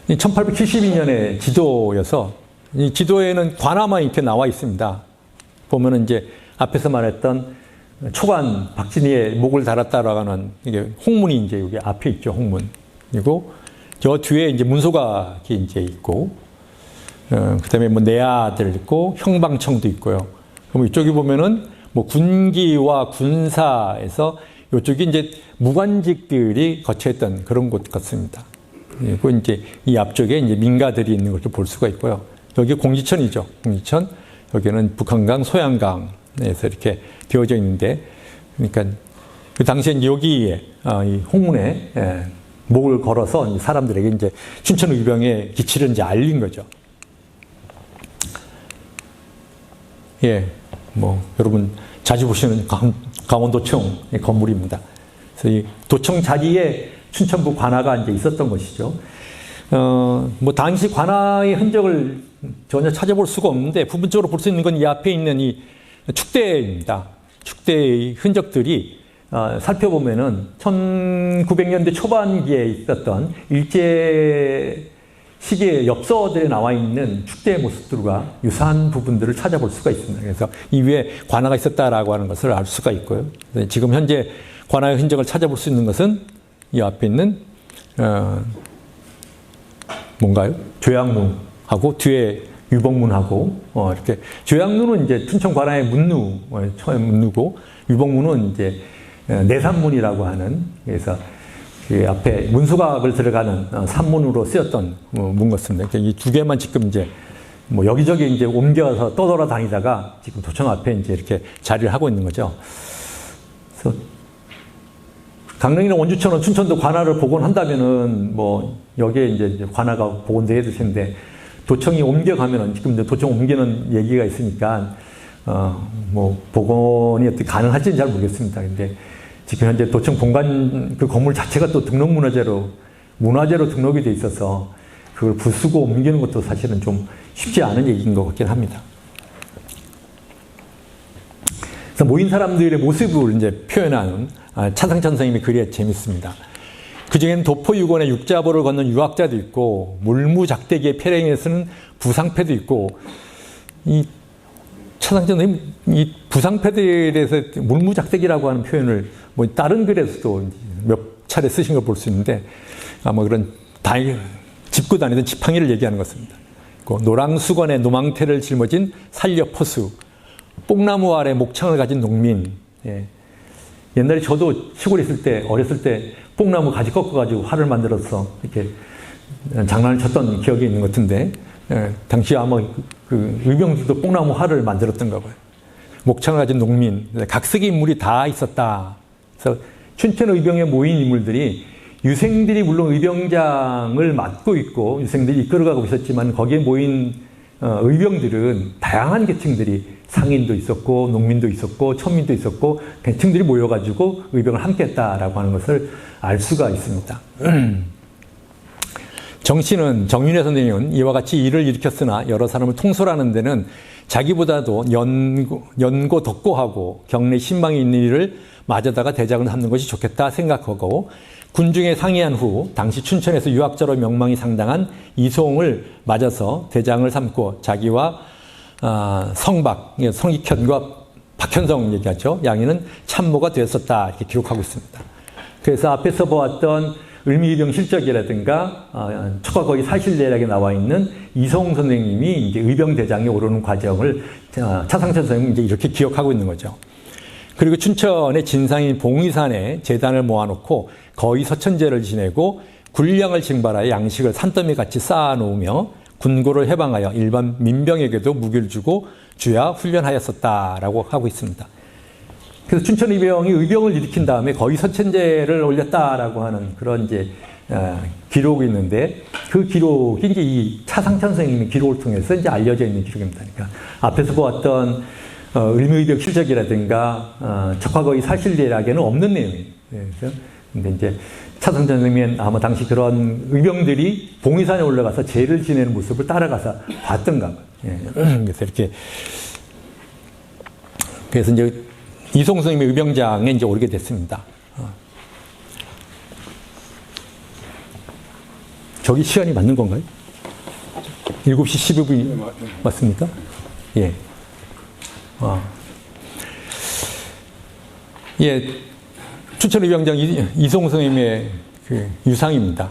1872년에 지도여서 이 지도에는 관아만 이렇게 나와 있습니다. 보면은 이제 앞에서 말했던 초관 박진희의 목을 달았다라고 하는 이게 홍문이 이제 여기 앞에 있죠, 홍문. 그리고 저 뒤에 이제 문소각이 이제 있고, 그 다음에 뭐 내야들 있고, 형방청도 있고요. 그럼 이쪽에 보면은 뭐 군기와 군사에서 이쪽이 이제 무관직들이 거처했던 그런 곳 같습니다. 그리고 이제 이 앞쪽에 이제 민가들이 있는 것을 볼 수가 있고요. 여기 공지천이죠. 공지천. 여기는 북한강, 소양강에서 이렇게 되어져 있는데, 그러니까 그 당시에 여기에 이 홍문에 목을 걸어서 이제 사람들에게 이제 춘천 의병의 기치를 이제 알린 거죠. 예, 뭐 여러분 자주 보시는 강원도청 건물입니다. 그래서 이 도청 자리에 춘천부 관아가 이제 있었던 것이죠. 뭐 당시 관아의 흔적을 전혀 찾아볼 수가 없는데 부분적으로 볼 수 있는 건 이 앞에 있는 이 축대입니다. 축대의 흔적들이 살펴보면은 1900년대 초반기에 있었던 일제 시기의 엽서들에 나와 있는 축대의 모습들과 유사한 부분들을 찾아볼 수가 있습니다. 그래서 이 위에 관아가 있었다라고 하는 것을 알 수가 있고요. 지금 현재 관아의 흔적을 찾아볼 수 있는 것은 이 앞에 있는 뭔가요? 조양문하고 뒤에 유복문하고 이렇게 조양문은 이제 춘천 관아의 문루 처음 문루고 유복문은 이제 내산문이라고 하는 그래서 그 앞에 문수각을 들어가는 산문으로 쓰였던 문 같습니다. 이 두 개만 지금 이제 뭐 여기저기 이제 옮겨서 떠돌아다니다가 지금 도청 앞에 이제 이렇게 자리를 하고 있는 거죠. 그래서 강릉이나 원주천은 춘천도 관아를 복원한다면은 뭐 여기에 이제 관아가 복원돼야 될 텐데 도청이 옮겨가면은 지금 이제 도청 옮기는 얘기가 있으니까 뭐 복원이 어떻게 가능할지는 잘 모르겠습니다. 근데 지금 현재 도청 본관 그 건물 자체가 또 등록문화재로 등록이 돼 있어서 그걸 부수고 옮기는 것도 사실은 좀 쉽지 않은 얘기인 것 같긴 합니다. 그래서 모인 사람들의 모습을 이제 표현하는 차상천 선생님의 글이 재밌습니다. 그중에는 도포유건에 육자보를 걷는 유학자도 있고 물무작대기의 패랭이에 쓰는 부상패도 있고 이 차상천 선생님 이 부상패들에 대해서 물무작대기라고 하는 표현을 뭐 다른 글에서도 몇 차례 쓰신 걸 볼 수 있는데 뭐 그런 짚고 다니던 지팡이를 얘기하는 것입니다. 노랑수건에 노망태를 짊어진 살려포수 뽕나무 아래 목창을 가진 농민. 예. 옛날에 저도 시골에 있을 때 어렸을 때 뽕나무 가지 꺾어가지고 활을 만들어서 이렇게 장난을 쳤던 기억이 있는 것 같은데 당시 아마 그 의병들도 뽕나무 활을 만들었던가 봐요. 목창을 가진 농민, 각색의 인물이 다 있었다. 그래서 춘천 의병에 모인 인물들이 유생들이 물론 의병장을 맡고 있고 유생들이 이끌어가고 있었지만 거기에 모인 의병들은 다양한 계층들이 상인도 있었고 농민도 있었고 천민도 있었고 계층들이 모여가지고 의병을 함께했다라고 하는 것을 알 수가 있습니다. 정윤회 선생님은 이와 같이 일을 일으켰으나 여러 사람을 통솔하는 데는 자기보다도 연고 덕고하고 경내 신망이 있는 일을 마저다가 대장을 삼는 것이 좋겠다 생각하고 군중에 상의한 후 당시 춘천에서 유학자로 명망이 상당한 이송을 맞아서 대장을 삼고 자기와 성익현과 박현성 얘기하죠. 양이는 참모가 되었었다 이렇게 기록하고 있습니다. 그래서 앞에서 보았던 을미의병 실적이라든가 척과거기 사실대략에 나와 있는 이성 선생님이 이제 의병대장에 오르는 과정을 차상천 선생님이 이제 이렇게 기억하고 있는 거죠. 그리고 춘천의 진상인 봉의산에 제단을 모아놓고 거의 서천제를 지내고 군량을 징발하여 양식을 산더미같이 쌓아놓으며 군고를 해방하여 일반 민병에게도 무기를 주고 주야 훈련하였었다라고 하고 있습니다. 그래서 춘천 의병이 의병을 일으킨 다음에 거의 서천제를 올렸다라고 하는 그런 이제 기록이 있는데 그 기록이 이제 이 차상천 선생님의 기록을 통해서 이제 알려져 있는 기록입니다. 그러니까 앞에서 보았던 을미의병 실적이라든가 척화거기 사실대략에는 없는 내용이에요. 그래서 근데 이제 차상천 선생님은 아마 당시 그런 의병들이 봉의산에 올라가서 제를 지내는 모습을 따라가서 봤던가 봐요. 그래서 이렇게 그래서 이제 이송 선생님의 의병장에 이제 오르게 됐습니다. 저기 시간이 맞는 건가요? 7시 15분이 맞습니까? 예. 예. 춘천 의병장 이송 선생님의 그 유상입니다.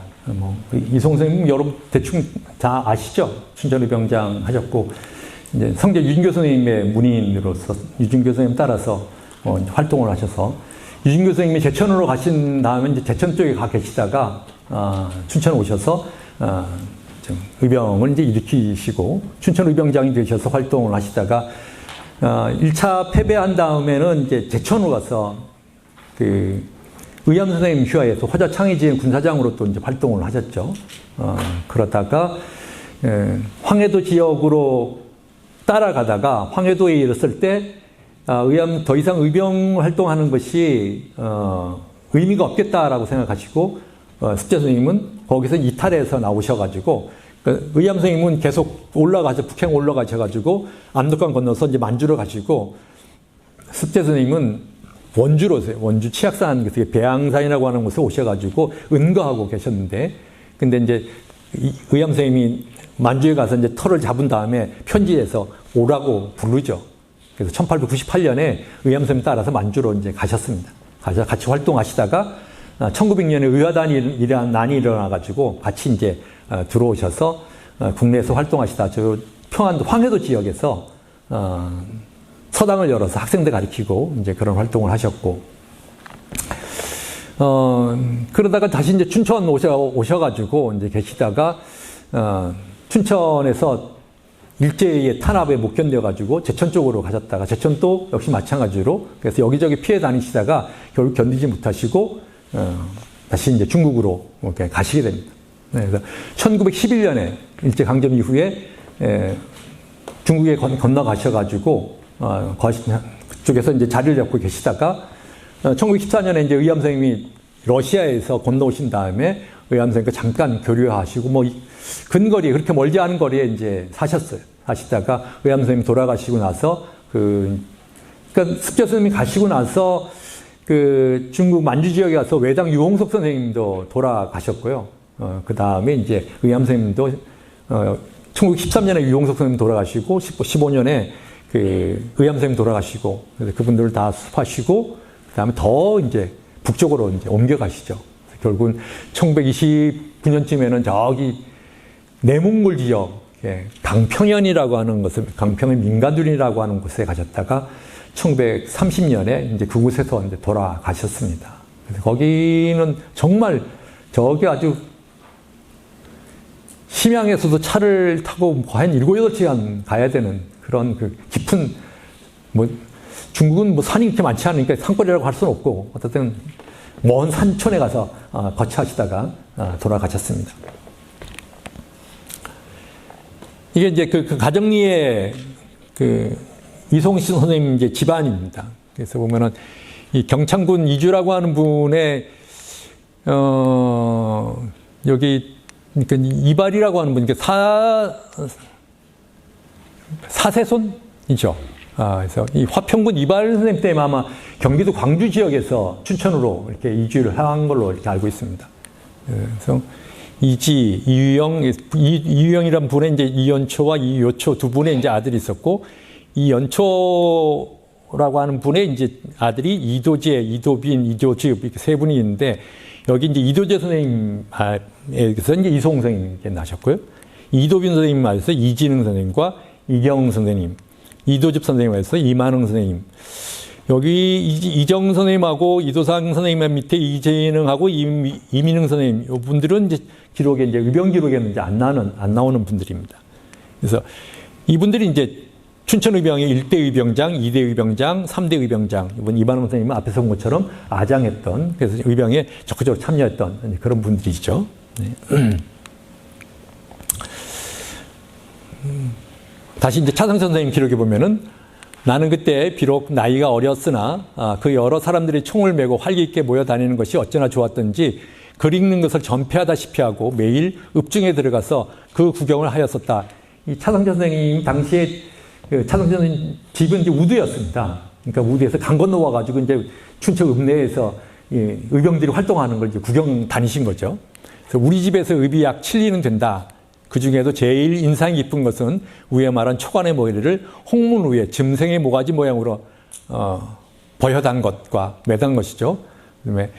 이송 선생님 여러분 대충 다 아시죠? 춘천 의병장 하셨고, 이제 성제 유진교 선생님의 문인으로서 유진교 선생님 따라서 활동을 하셔서 유진교 선생님이 제천으로 가신 다음에 이제 제천 쪽에 가 계시다가 춘천 오셔서 의병을 이제 일으키시고 춘천 의병장이 되셔서 활동을 하시다가 1차 패배한 다음에는 이제 제천으로 가서 그 의암 선생님 휘하에서 화자 창의지회 군사장으로 또 이제 활동을 하셨죠. 그러다가 황해도 지역으로 따라가다가 황해도에 이르렀을 때 의암 더 이상 의병 활동하는 것이 의미가 없겠다라고 생각하시고 습재 선생님은 거기서 이탈해서 나오셔가지고 의암 선생님은 계속 올라가서 북행 올라가셔가지고 압록강 건너서 이제 만주로 가시고 습재 선생님은 원주로 오세요. 원주 치악산 배양산이라고 하는 곳에 오셔가지고 은거하고 계셨는데 근데 이제 의암 선생님이 만주에 가서 이제 터를 잡은 다음에 편지에서 오라고 부르죠. 그래서 1898년에 의암 선생님 따라서 만주로 이제 가셨습니다. 가서 같이 활동하시다가 1900년에 의화단이라는 난이 일어나가지고 같이 이제 들어오셔서 국내에서 활동하시다 저 평안도 황해도 지역에서 서당을 열어서 학생들 가르치고 이제 그런 활동을 하셨고 그러다가 다시 이제 춘천 오셔가지고 이제 계시다가 춘천에서 일제의 탄압에 못 견뎌가지고 제천 쪽으로 가셨다가 제천도 역시 마찬가지로 그래서 여기저기 피해 다니시다가 결국 견디지 못하시고 다시 이제 중국으로 이렇게 가시게 됩니다. 그래서 1911년에 일제 강점 이후에 중국에 건너가셔가지고 그쪽에서 이제 자리를 잡고 계시다가 1914년에 이제 의암 선생님이 러시아에서 건너오신 다음에 의암 선생님과 잠깐 교류하시고 뭐 근거리에 그렇게 멀지 않은 거리에 이제 사셨어요. 사시다가 의암 선생님이 돌아가시고 나서 그러니까 습재 선생님이 가시고 나서 그 중국 만주 지역에 가서 외당 유홍석 선생님도 돌아가셨고요. 그 다음에 이제 의암 선생님도 1913년에 유홍석 선생님 돌아가시고 15년에 그 의암 선생님 돌아가시고 그래서 그분들을 다 수습하시고 그다음에 더 이제 북쪽으로 이제 옮겨가시죠. 결국은 1929년쯤에는 저기 내몽골 지역 강평현이라고 하는 것을 강평현 민가둔이라고 하는 곳에 가셨다가 1930년에 이제 그곳에서 이제 돌아가셨습니다. 그래서 거기는 정말 저기 아주 심양에서도 차를 타고 한 7, 8시간 가야 되는 그런 그 깊은 뭐 중국은 뭐 산이 그렇게 많지 않으니까 산거리라고 할 수는 없고 어쨌든 먼 산촌에 가서 거처하시다가 돌아가셨습니다. 이게 이제 그 가정리의 그 이송신 선생님 이제 집안입니다. 그래서 보면은 이 경창군 이주라고 하는 분의 여기 그러니까 이발이라고 하는 분, 사세손이죠. 그래서 이 화평군 이발 선생님 때문에 아마 경기도 광주 지역에서 춘천으로 이렇게 이주를 한 걸로 이렇게 알고 있습니다. 그래서 이지, 이유영이라는 분의 이제 이연초와 이요초 두 분의 이제 아들이 있었고, 이연초라고 하는 분의 이제 아들이 이도재, 이도빈, 이도즙 이렇게 세 분이 있는데, 여기 이제 이도재 선생님에서 이제 이송 선생님이 나셨고요. 이도빈 선생님에서 이진흥 선생님과 이경 선생님, 이도즙 선생님에서 이만흥 선생님, 여기 이정 선생님하고 이도상 선생님 밑에 이재능하고 이민흥 선생님, 이 분들은 이제 기록에 이제 의병 기록에는 이제 안 나오는 분들입니다. 그래서 이분들이 이제 춘천 의병의 1대 의병장, 2대 의병장, 3대 의병장, 이번 이만흥 선생님은 앞에서 본 것처럼 아장했던, 그래서 의병에 적극적으로 참여했던 그런 분들이죠. 네. 다시 이제 차상천 선생님 기록에 보면은 나는 그때 비록 나이가 어렸으나 그 여러 사람들이 총을 메고 활기 있게 모여 다니는 것이 어쩌나 좋았던지 글 읽는 것을 전폐하다시피 하고 매일 읍중에 들어가서 그 구경을 하였었다. 이 차상천 선생님 당시에 그 차상천 선생님 집은 이제 우두였습니다. 그러니까 우두에서 강 건너와가지고 이제 춘천 읍내에서 의병들이 활동하는 걸 이제 구경 다니신 거죠. 그래서 우리 집에서 읍이 약 7리는 된다. 그 중에도 제일 인상 깊은 것은 위에 말한 초간의 머리를 홍문 위에 짐승의 모가지 모양으로 버여단 것과 매단 것이죠. 그다음에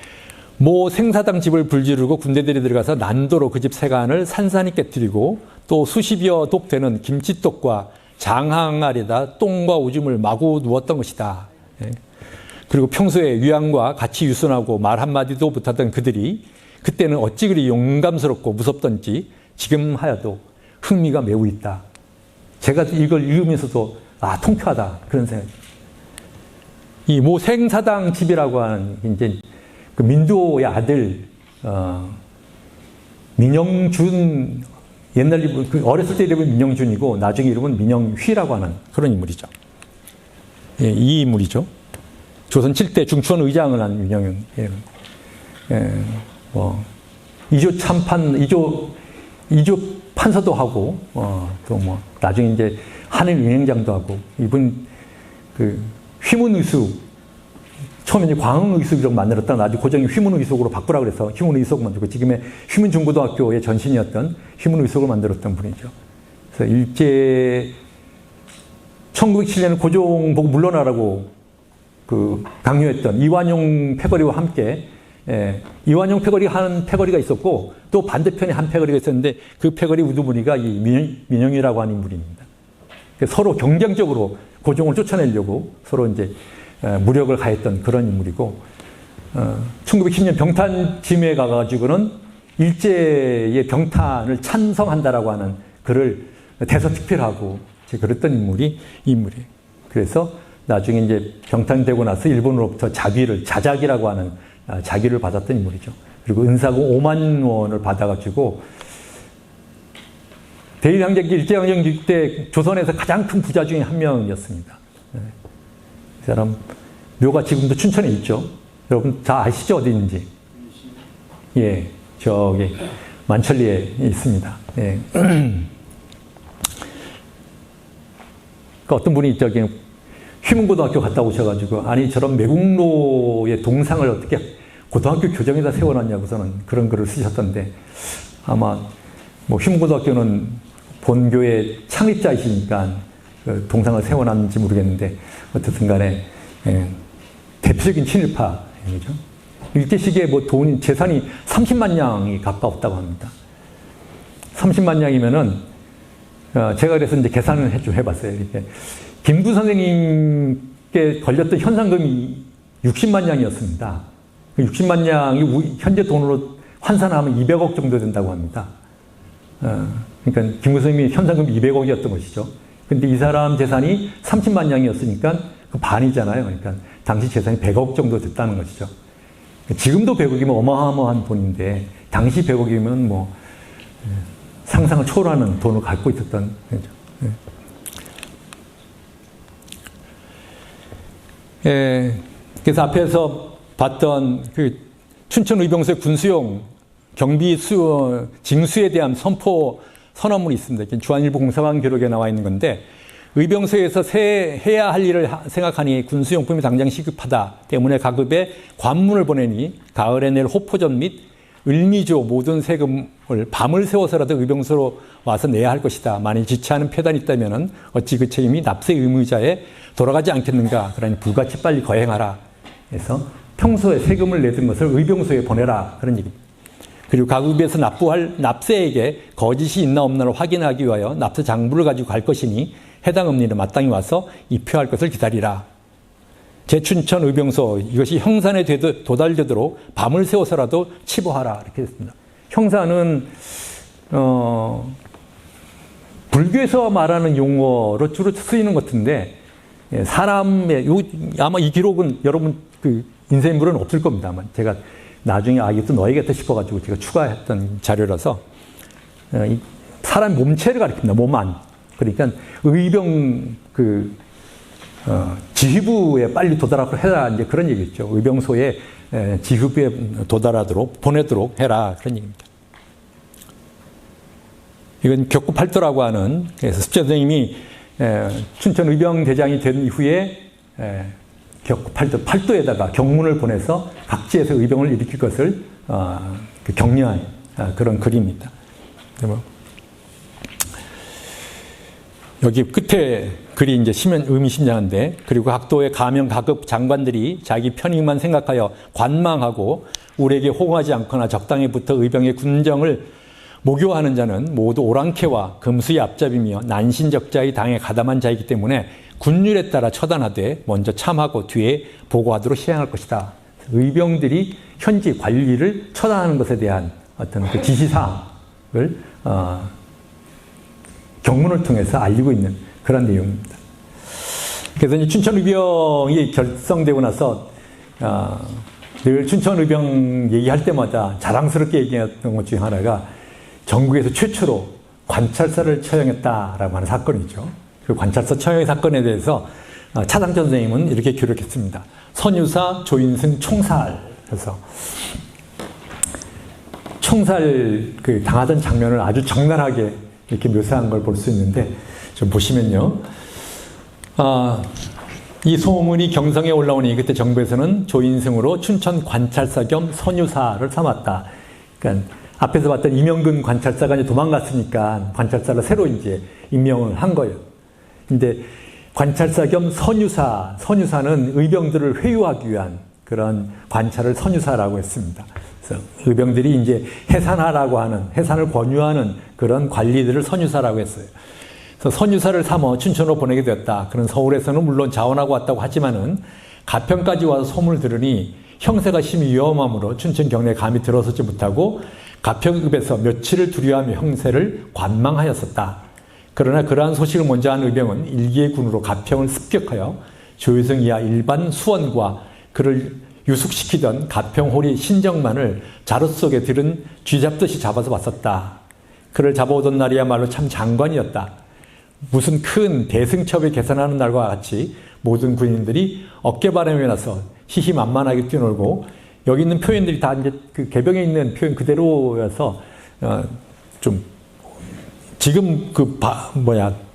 모 생사당 집을 불지르고 군대들이 들어가서 난도로 그 집 세간을 산산히 깨뜨리고 또 수십여 독 되는 김치떡과 장항아리에다 똥과 오줌을 마구 누웠던 것이다. 그리고 평소에 유양과 같이 유순하고 말 한마디도 못하던 그들이 그때는 어찌 그리 용감스럽고 무섭던지 지금 하여도 흥미가 매우 있다. 제가 이걸 읽으면서도 통쾌하다 그런 생각이. 이 모 생사당 집이라고 하는 이제 그 민도의 아들 민영준, 옛날 이름, 그 어렸을 때 이름은 민영준이고 나중에 이름은 민영휘라고 하는 그런 인물이죠. 예, 이 인물이죠. 조선 7대 중추원 의장을 한 민영윤. 예, 뭐 이조 참판, 이조 판서도 하고, 또 뭐 나중에 이제 한일 은행장도 하고, 이분 그 휘문의숙, 처음에 이제 광흥의숙이라고 만들었다 나중에 고정이 휘문의숙으로 바꾸라 그래서 휘문의숙 만들고, 지금의 휘문중고등학교의 전신이었던 휘문의숙을 만들었던 분이죠. 그래서 일제 1907년에 고종 보고 물러나라고 그 강요했던 이완용 패거리와 함께, 이완용 패거리가 한 패거리가 있었고 또 반대편에 한 패거리가 있었는데 그 패거리 우두머리가 이 민영이라고 하는 인물입니다. 서로 경쟁적으로 고종을 쫓아내려고 서로 이제 무력을 가했던 그런 인물이고, 1910년 병탄 침해에 가가지고는 일제의 병탄을 찬성한다라고 하는 글을 대서특필하고 그랬던 인물이 이 인물이에요. 그래서 나중에 이제 병탄되고 나서 일본으로부터 자작이라고 하는 자기를 받았던 인물이죠. 그리고 은사금 5만 원을 받아가지고 대일항쟁기 일제항쟁기 때 조선에서 가장 큰 부자 중에 한 명이었습니다. 이 사람 묘가 지금도 춘천에 있죠. 여러분 다 아시죠? 어디 있는지? 예, 저기 만천리에 있습니다. 예. 그러니까 어떤 분이 저기 휘문고등학교 갔다 오셔가지고 아니 저런 매국노의 동상을 어떻게 고등학교 교정에다 세워놨냐고서는 그런 글을 쓰셨던데, 아마 뭐 휘문고등학교는 본교의 창립자이시니까 그 동상을 세워놨는지 모르겠는데 어쨌든 간에 대표적인 친일파이죠. 일제 시기에 뭐 돈, 재산이 30만 냥이 가까웠다고 합니다. 30만 냥이면은 제가 그래서 이제 계산을 좀 해봤어요. 이렇게 김구 선생님께 걸렸던 현상금이 60만 냥이었습니다. 60만 냥이 현재 돈으로 환산하면 200억 정도 된다고 합니다. 그러니까 김구 선생님이 현상금이 200억이었던 것이죠. 근데 이 사람 재산이 30만 냥이었으니까 그 반이잖아요. 그러니까 당시 재산이 100억 정도 됐다는 것이죠. 지금도 100억이면 어마어마한 돈인데 당시 100억이면 뭐 상상을 초월하는 돈을 갖고 있었던 거죠. 그래서 앞에서 봤던 그 춘천 의병소의 군수용 경비 징수에 대한 선언문이 있습니다. 주한일보 공사관 기록에 나와 있는 건데, 의병소에서 해야 할 일을 생각하니 군수용품이 당장 시급하다 때문에 가급에 관문을 보내니 가을에 낼 호포전 및 을미조 모든 세금을 밤을 새워서라도 의병소로 와서 내야 할 것이다. 만일 지체하는 폐단이 있다면 어찌 그 책임이 납세 의무자에 돌아가지 않겠는가. 그러니 불같이 빨리 거행하라. 해서 평소에 세금을 내던 것을 의병소에 보내라. 그런 얘기입니다. 그리고 가급에서 납부할 납세에게 거짓이 있나 없나를 확인하기 위하여 납세 장부를 가지고 갈 것이니 해당 업리는 마땅히 와서 입표할 것을 기다리라. 제춘천 의병소 이것이 형산에 도달되도록 밤을 새워서라도 치부하라. 이렇게 했습니다. 형산은 불교에서 말하는 용어로 주로 쓰이는 것 같은데, 사람의 아마 이 기록은 여러분 그 인쇄물은 없을 겁니다. 아마 제가 나중에 이것도 넣어야겠다 싶어가지고 제가 추가했던 자료라서 사람 몸체를 가리킵니다. 몸 안. 그러니까 의병 지휘부에 빨리 도달하도록 해라. 이제 그런 얘기겠죠. 의병소에 지휘부에 도달하도록 보내도록 해라. 그런 얘기입니다. 이건 격구팔도라고 하는, 그래서 습재 선생님이 춘천 의병대장이 된 이후에 팔도에다가 경문을 보내서 각지에서 의병을 일으킬 것을 격려한 그런 글입니다. 여기 끝에 글이 이제 의미심장한데, 그리고 각도의 가명 가급 장관들이 자기 편익만 생각하여 관망하고 우리에게 호응하지 않거나 적당히 붙어 의병의 군정을 모교하는 자는 모두 오랑캐와 금수의 앞잡이며 난신적자의 당에 가담한 자이기 때문에 군율에 따라 처단하되 먼저 참하고 뒤에 보고하도록 시행할 것이다. 의병들이 현지 관리를 처단하는 것에 대한 어떤 그 지시사항을 경문을 통해서 알리고 있는 그런 내용입니다. 그래서 이제 춘천의병이 결성되고 나서 늘 춘천의병 얘기할 때마다 자랑스럽게 얘기했던 것 중에 하나가 전국에서 최초로 관찰사를 처형했다라고 하는 사건이죠. 그 관찰사 처형의 사건에 대해서 차상천 선생님은 이렇게 기록했습니다. 선유사 조인승 총살해서 총살 당하던 장면을 아주 적나라하게 이렇게 묘사한 걸 볼 수 있는데 좀 보시면요. 이 소문이 경성에 올라오니 그때 정부에서는 조인승으로 춘천 관찰사 겸 선유사를 삼았다. 그러니까 앞에서 봤던 이명근 관찰사가 이제 도망갔으니까 관찰사를 새로 이제 임명을 한 거예요. 근데 관찰사 겸 선유사, 선유사는 의병들을 회유하기 위한 그런 관찰을 선유사라고 했습니다. 그래서 의병들이 이제 해산하라고 하는, 해산을 권유하는 그런 관리들을 선유사라고 했어요. 그래서 선유사를 삼아 춘천으로 보내게 되었다. 그런 서울에서는 물론 자원하고 왔다고 하지만은 가평까지 와서 소문을 들으니 형세가 심히 위험하므로 춘천 경내에 감히 들어서지 못하고 가평읍에서 며칠을 두려워하며 형세를 관망하였었다. 그러나 그러한 소식을 먼저 한 의병은 일기의 군으로 가평을 습격하여 조유승 이하 일반 수원과 그를 유숙시키던 가평호리 신정만을 자루 속에 들은 쥐잡듯이 잡아서 왔었다. 그를 잡아오던 날이야말로 참 장관이었다. 무슨 큰 대승첩에 계산하는 날과 같이 모든 군인들이 어깨바람에 나서 희희만만하게 뛰어놀고 여기 있는 표현들이 다 이제 그 개병에 있는 표현 그대로여서 좀 지금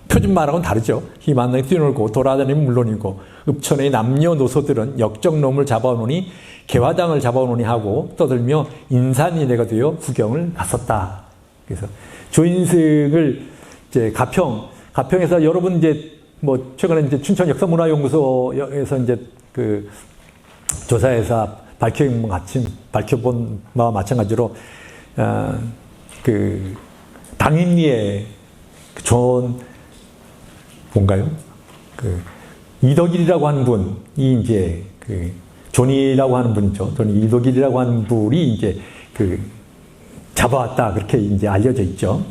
표준말하고는 다르죠. 희만하게 뛰어놀고 돌아다니면 물론이고 읍촌의 남녀노소들은 역적놈을 잡아오노니 개화당을 잡아오노니 하고 떠들며 인산인해가 되어 구경을 갔었다. 그래서 조인승을 이제 가평에서 여러분 이제 최근에 이제 춘천 역사문화연구소에서 이제 그 조사해서 밝혀본 바와 마찬가지로 그 당인리에 좋은 뭔가요? 그 이덕일이라고 하는 분이 이제 그 존이라고 하는 분이죠. 존 이덕일이라고 하는 분이 이제 그 잡아왔다 그렇게 이제 알려져 있죠.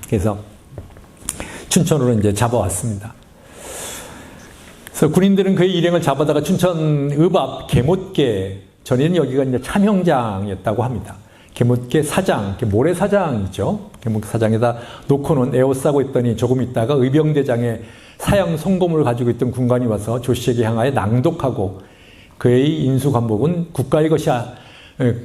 그래서 춘천으로 이제 잡아왔습니다. 그래서 군인들은 그의 일행을 잡아다가 춘천 읍 앞 계못계, 전에는 여기가 이제 참형장이었다고 합니다. 계못계 사장, 모래사장이죠. 계못계 사장에다 놓고는 에워싸고 있더니 조금 있다가 의병대장의 사형 송고물을 가지고 있던 군관이 와서 조 씨에게 향하여 낭독하고 그의 인수관복은 국가의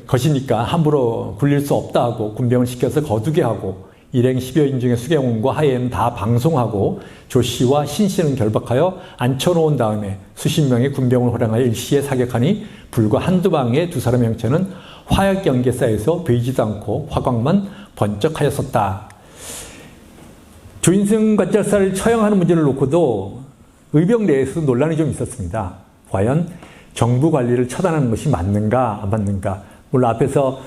것이니까 함부로 굴릴 수 없다 하고 군병을 시켜서 거두게 하고 일행 10여인 중에 수경훈과 하예는 다 방송하고 조 씨와 신 씨는 결박하여 앉혀놓은 다음에 수십 명의 군병을 호령하여 일시에 사격하니 불과 한두 방의 두 사람의 형체는 화약 연기에 쌓여서 베이지도 않고 화광만 번쩍하였었다. 조인승 관찰사를 처형하는 문제를 놓고도 의병 내에서도 논란이 좀 있었습니다. 과연 정부 관리를 처단하는 것이 맞는가 안 맞는가. 물론 앞에서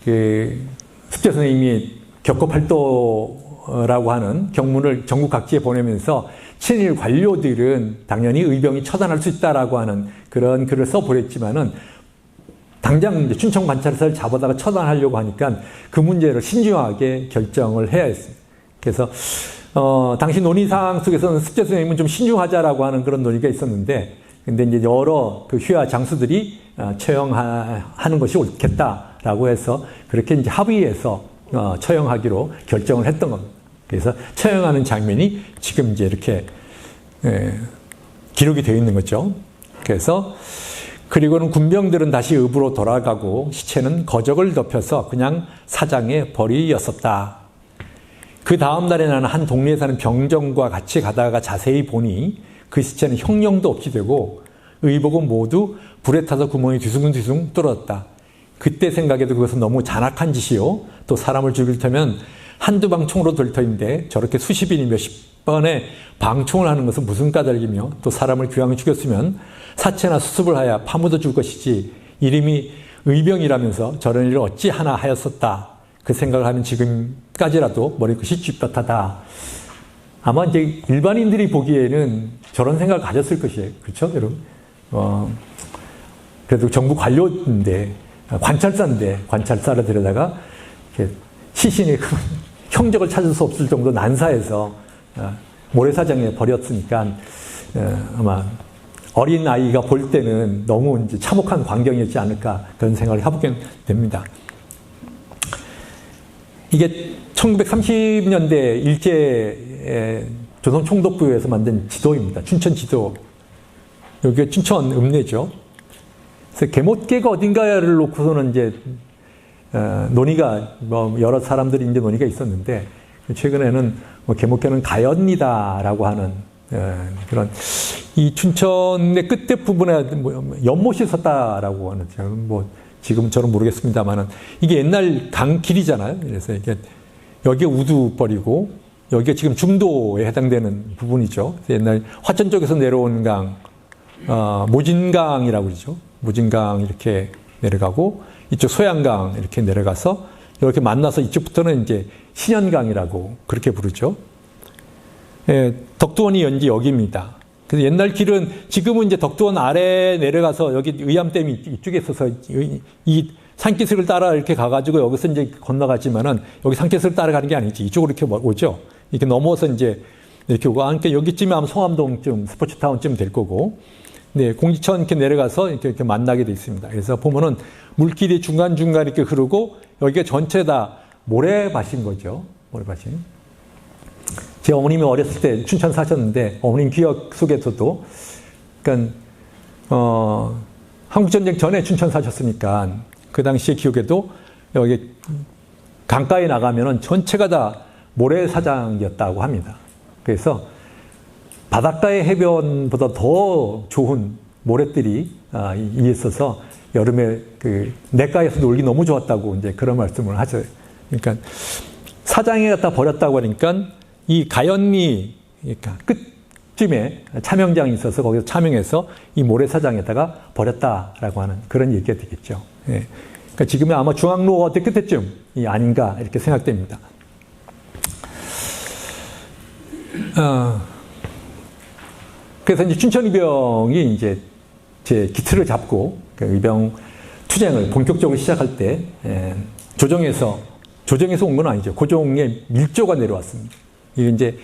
그 숙제 선생님이 격고팔도라고 하는 경문을 전국 각지에 보내면서 친일 관료들은 당연히 의병이 처단할 수 있다라고 하는 그런 글을 써보냈지만은 당장 이제 춘천 관찰사를 잡아다가 처단하려고 하니까 그 문제를 신중하게 결정을 해야 했습니다. 그래서 당시 논의사항 속에서는 숙제 선생님은 좀 신중하자라고 하는 그런 논의가 있었는데, 근데 이제 여러 그 휘하 장수들이 처형하는 것이 옳겠다라고 해서 그렇게 이제 합의해서 처형하기로 결정을 했던 겁니다. 그래서 처형하는 장면이 지금 이제 이렇게 기록이 되어 있는 거죠. 그래서 그리고는 군병들은 다시 읍으로 돌아가고 시체는 거적을 덮여서 그냥 사장의 벌이였었다. 그 다음 날에 나는 한 동네에 사는 병정과 같이 가다가 자세히 보니 그 시체는 형령도 없이 되고 의복은 모두 불에 타서 구멍이 뒤숭뒤숭 뚫었다. 그때 생각해도 그것은 너무 잔악한 짓이요. 또 사람을 죽일 테면 한두 방 총으로 될 터인데 저렇게 수십인이 몇십 번에 방총을 하는 것은 무슨 까닭이며 또 사람을 귀왕 죽였으면 사체나 수습을 하여 파묻어 줄 것이지 이름이 의병이라면서 저런 일을 어찌 하나 하였었다. 그 생각을 하면 지금까지라도 머리끝이 쥐뼛하다. 아마 이제 일반인들이 보기에는 저런 생각을 가졌을 것이에요. 그렇죠, 여러분? 그래도 정부 관료인데, 관찰사인데, 관찰사를 데려다가 시신의 형적을 찾을 수 없을 정도 난사해서 모래사장에 버렸으니까 아마 어린 아이가 볼 때는 너무 이제 참혹한 광경이었지 않을까 그런 생각을 해보게 됩니다. 이게 1930년대 일제 조선 총독부에서 만든 지도입니다. 춘천 지도. 여기가 춘천 읍내죠. 그래서 개못개가 어딘가를 놓고서는 이제 논의가 뭐 여러 사람들이 이제 논의가 있었는데 최근에는 뭐 개못개는 가연이다라고 하는 그런 이 춘천의 끝에 부분에 연못이 섰다라고 하는 뭐 지금처럼 모르겠습니다만은 이게 옛날 강길이잖아요. 그래서 이게 여기에 우두벌이고 여기가 지금 중도에 해당되는 부분이죠. 옛날 화천 쪽에서 내려온 강, 모진강이라고 그러죠. 모진강 이렇게 내려가고 이쪽 소양강 이렇게 내려가서 이렇게 만나서 이쪽부터는 이제 신현강이라고 그렇게 부르죠. 예, 덕두원이 연지 여기입니다. 그래서 옛날 길은 지금은 이제 덕두원 아래 내려가서 여기 의암댐이 이쪽에 있어서 이 산기슭을 따라 이렇게 가가지고 여기서 이제 건너가지만은 여기 산기슭을 따라가는 게 아니지. 이쪽으로 이렇게 오죠. 이렇게 넘어서 이제 이렇게 오고, 그러니까 여기쯤에 하면 성암동쯤, 스포츠타운쯤 될 거고, 네, 공지천 이렇게 내려가서 이렇게 만나게 돼 있습니다. 그래서 보면은 물길이 중간중간 이렇게 흐르고 여기가 전체 다 모래밭인 거죠. 모래밭이. 제 어머님이 어렸을 때 춘천 사셨는데 어머님 기억 속에서도 그러니까 한국전쟁 전에 춘천 사셨으니까 그 당시의 기억에도 여기 강가에 나가면은 전체가 다 모래사장이었다고 합니다. 그래서 바닷가의 해변보다 더 좋은 모래들이 있어서 여름에 그 냇가에서 놀기 너무 좋았다고 이제 그런 말씀을 하죠. 그러니까 사장에 갖다 버렸다고 하니까 이 가연리 그러니까 끝쯤에 차명장이 있어서 거기서 차명해서 이 모래사장에다가 버렸다라고 하는 그런 얘기가 되겠죠. 예. 그러니까 지금은 아마 중앙로 어때 끝에쯤이 아닌가 이렇게 생각됩니다. 그래서 이제 춘천의병이 이제 제 기틀을 잡고 그 의병 투쟁을 본격적으로 시작할 때 조정에서 온 건 아니죠. 고종의 밀조가 내려왔습니다. 이게 이제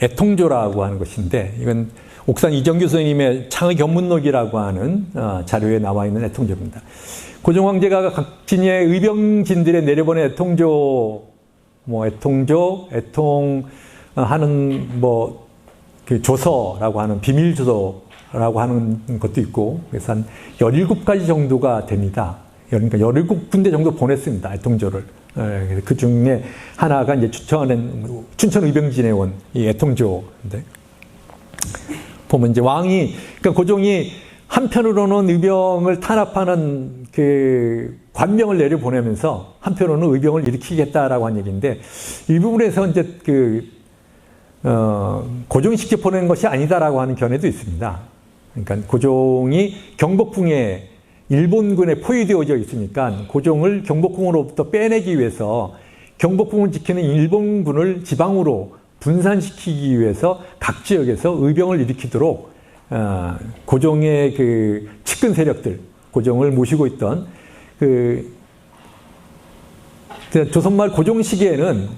애통조라고 하는 것인데 이건 옥산 이정규 선생님의 창의 견문록이라고 하는 자료에 나와 있는 애통조입니다. 고종 황제가 각 진의 의병진들에 내려보낸 애통조, 애통하는 그 조서라고 하는 비밀 조서라고 하는 것도 있고 그래서 한 17가지 정도가 됩니다. 그러니까 17군데 정도 보냈습니다. 애통조를. 그 중에 하나가 이제 춘천 의병진에 온 이 애통조인데 보면 이제 왕이 그러니까 고종이 한편으로는 의병을 탄압하는 그 관명을 내려 보내면서 한편으로는 의병을 일으키겠다라고 한 얘기인데 이 부분에서 이제 고종이 직접 보낸 것이 아니다라고 하는 견해도 있습니다. 그러니까 고종이 경복궁에 일본군에 포위되어져 있으니까 고종을 경복궁으로부터 빼내기 위해서 경복궁을 지키는 일본군을 지방으로 분산시키기 위해서 각 지역에서 의병을 일으키도록 고종의 그 측근 세력들, 고종을 모시고 있던 조선말 고종 시기에는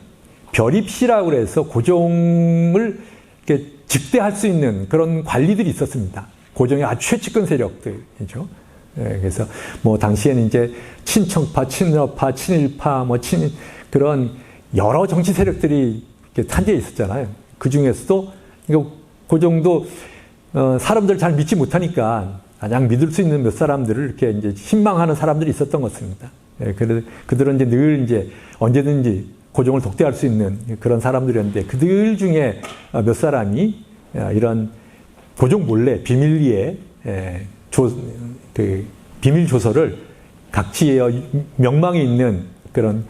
별입시라고 해서 고종을 이렇게 직대할 수 있는 그런 관리들이 있었습니다. 고종의 아주 최측근 세력들이죠. 그래서 당시에는 이제 친청파, 친러파, 친일파, 그런 여러 정치 세력들이 이렇게 탄재해 있었잖아요. 그 중에서도 고종도 사람들을 잘 믿지 못하니까 그냥 믿을 수 있는 몇 사람들을 이렇게 이제 신망하는 사람들이 있었던 것 같습니다. 그들은 이제 늘 이제 언제든지 고종을 독대할 수 있는 그런 사람들이었는데 그들 중에 몇 사람이 이런 고종 몰래 비밀리에 비밀 조서를 각지에 명망이 있는 그런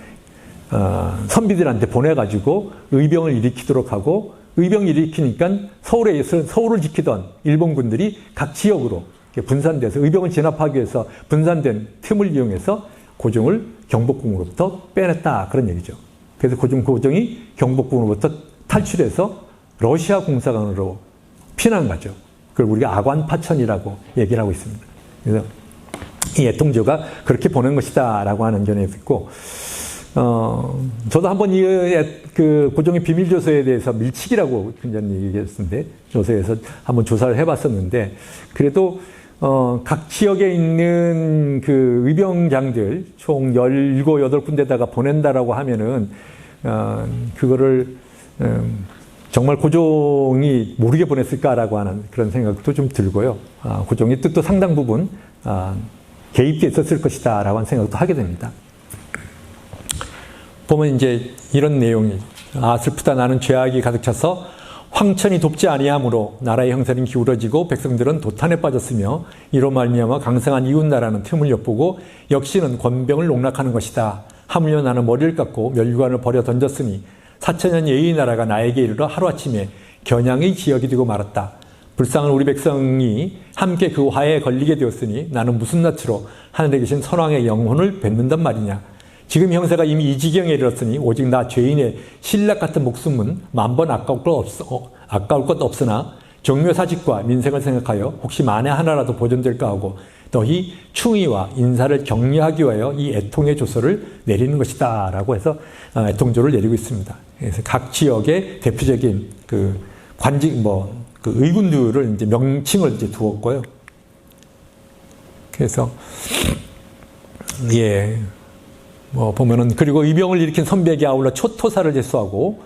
선비들한테 보내가지고 의병을 일으키도록 하고 의병 일으키니까 서울을 지키던 일본군들이 각 지역으로 분산돼서 의병을 진압하기 위해서 분산된 틈을 이용해서 고종을 경복궁으로부터 빼냈다 그런 얘기죠. 그래서 고종이 경복궁으로부터 탈출해서 러시아 공사관으로 피난 가죠. 그걸 우리가 아관파천이라고 얘기를 하고 있습니다. 그래서 이 애통조가 그렇게 보낸 것이다라고 하는 견해도 있고 저도 한번 그 고종의 비밀조서에 대해서 밀칙이라고 굉장히 얘기했었는데, 조서에서 한번 조사를 해봤었는데, 그래도, 각 지역에 있는 그 의병장들 총 17, 8군데다가 보낸다라고 하면은, 그거를, 정말 고종이 모르게 보냈을까라고 하는 그런 생각도 좀 들고요. 고종의 뜻도 상당 부분, 개입돼 있었을 것이다라고 하는 생각도 하게 됩니다. 보면 이제 이런 내용이, 슬프다 나는 죄악이 가득 차서 황천이 돕지 아니하므로 나라의 형세는 기울어지고 백성들은 도탄에 빠졌으며 이로 말미암아 강성한 이웃 나라는 틈을 엿보고 역시는 권병을 농락하는 것이다. 하물며 나는 머리를 깎고 멸관을 버려 던졌으니 4천년 예의 나라가 나에게 이르러 하루아침에 겨냥의 지역이 되고 말았다. 불쌍한 우리 백성이 함께 그 화에 걸리게 되었으니 나는 무슨 낯으로 하늘에 계신 선왕의 영혼을 뵙는단 말이냐. 지금 형세가 이미 이 지경에 이르렀으니 오직 나 죄인의 신락 같은 목숨은 만번 아까울 것 없으나 종묘사직과 민생을 생각하여 혹시 만에 하나라도 보존될까 하고 너희 충의와 인사를 격려하기 위하여 이 애통의 조서를 내리는 것이다 라고 해서 애통조를 내리고 있습니다. 그래서 각 지역의 대표적인 그 관직 그 의군들을 이제 명칭을 이제 두었고요. 그래서 보면은 그리고 의병을 일으킨 선비에게 아울러 초토사를 제수하고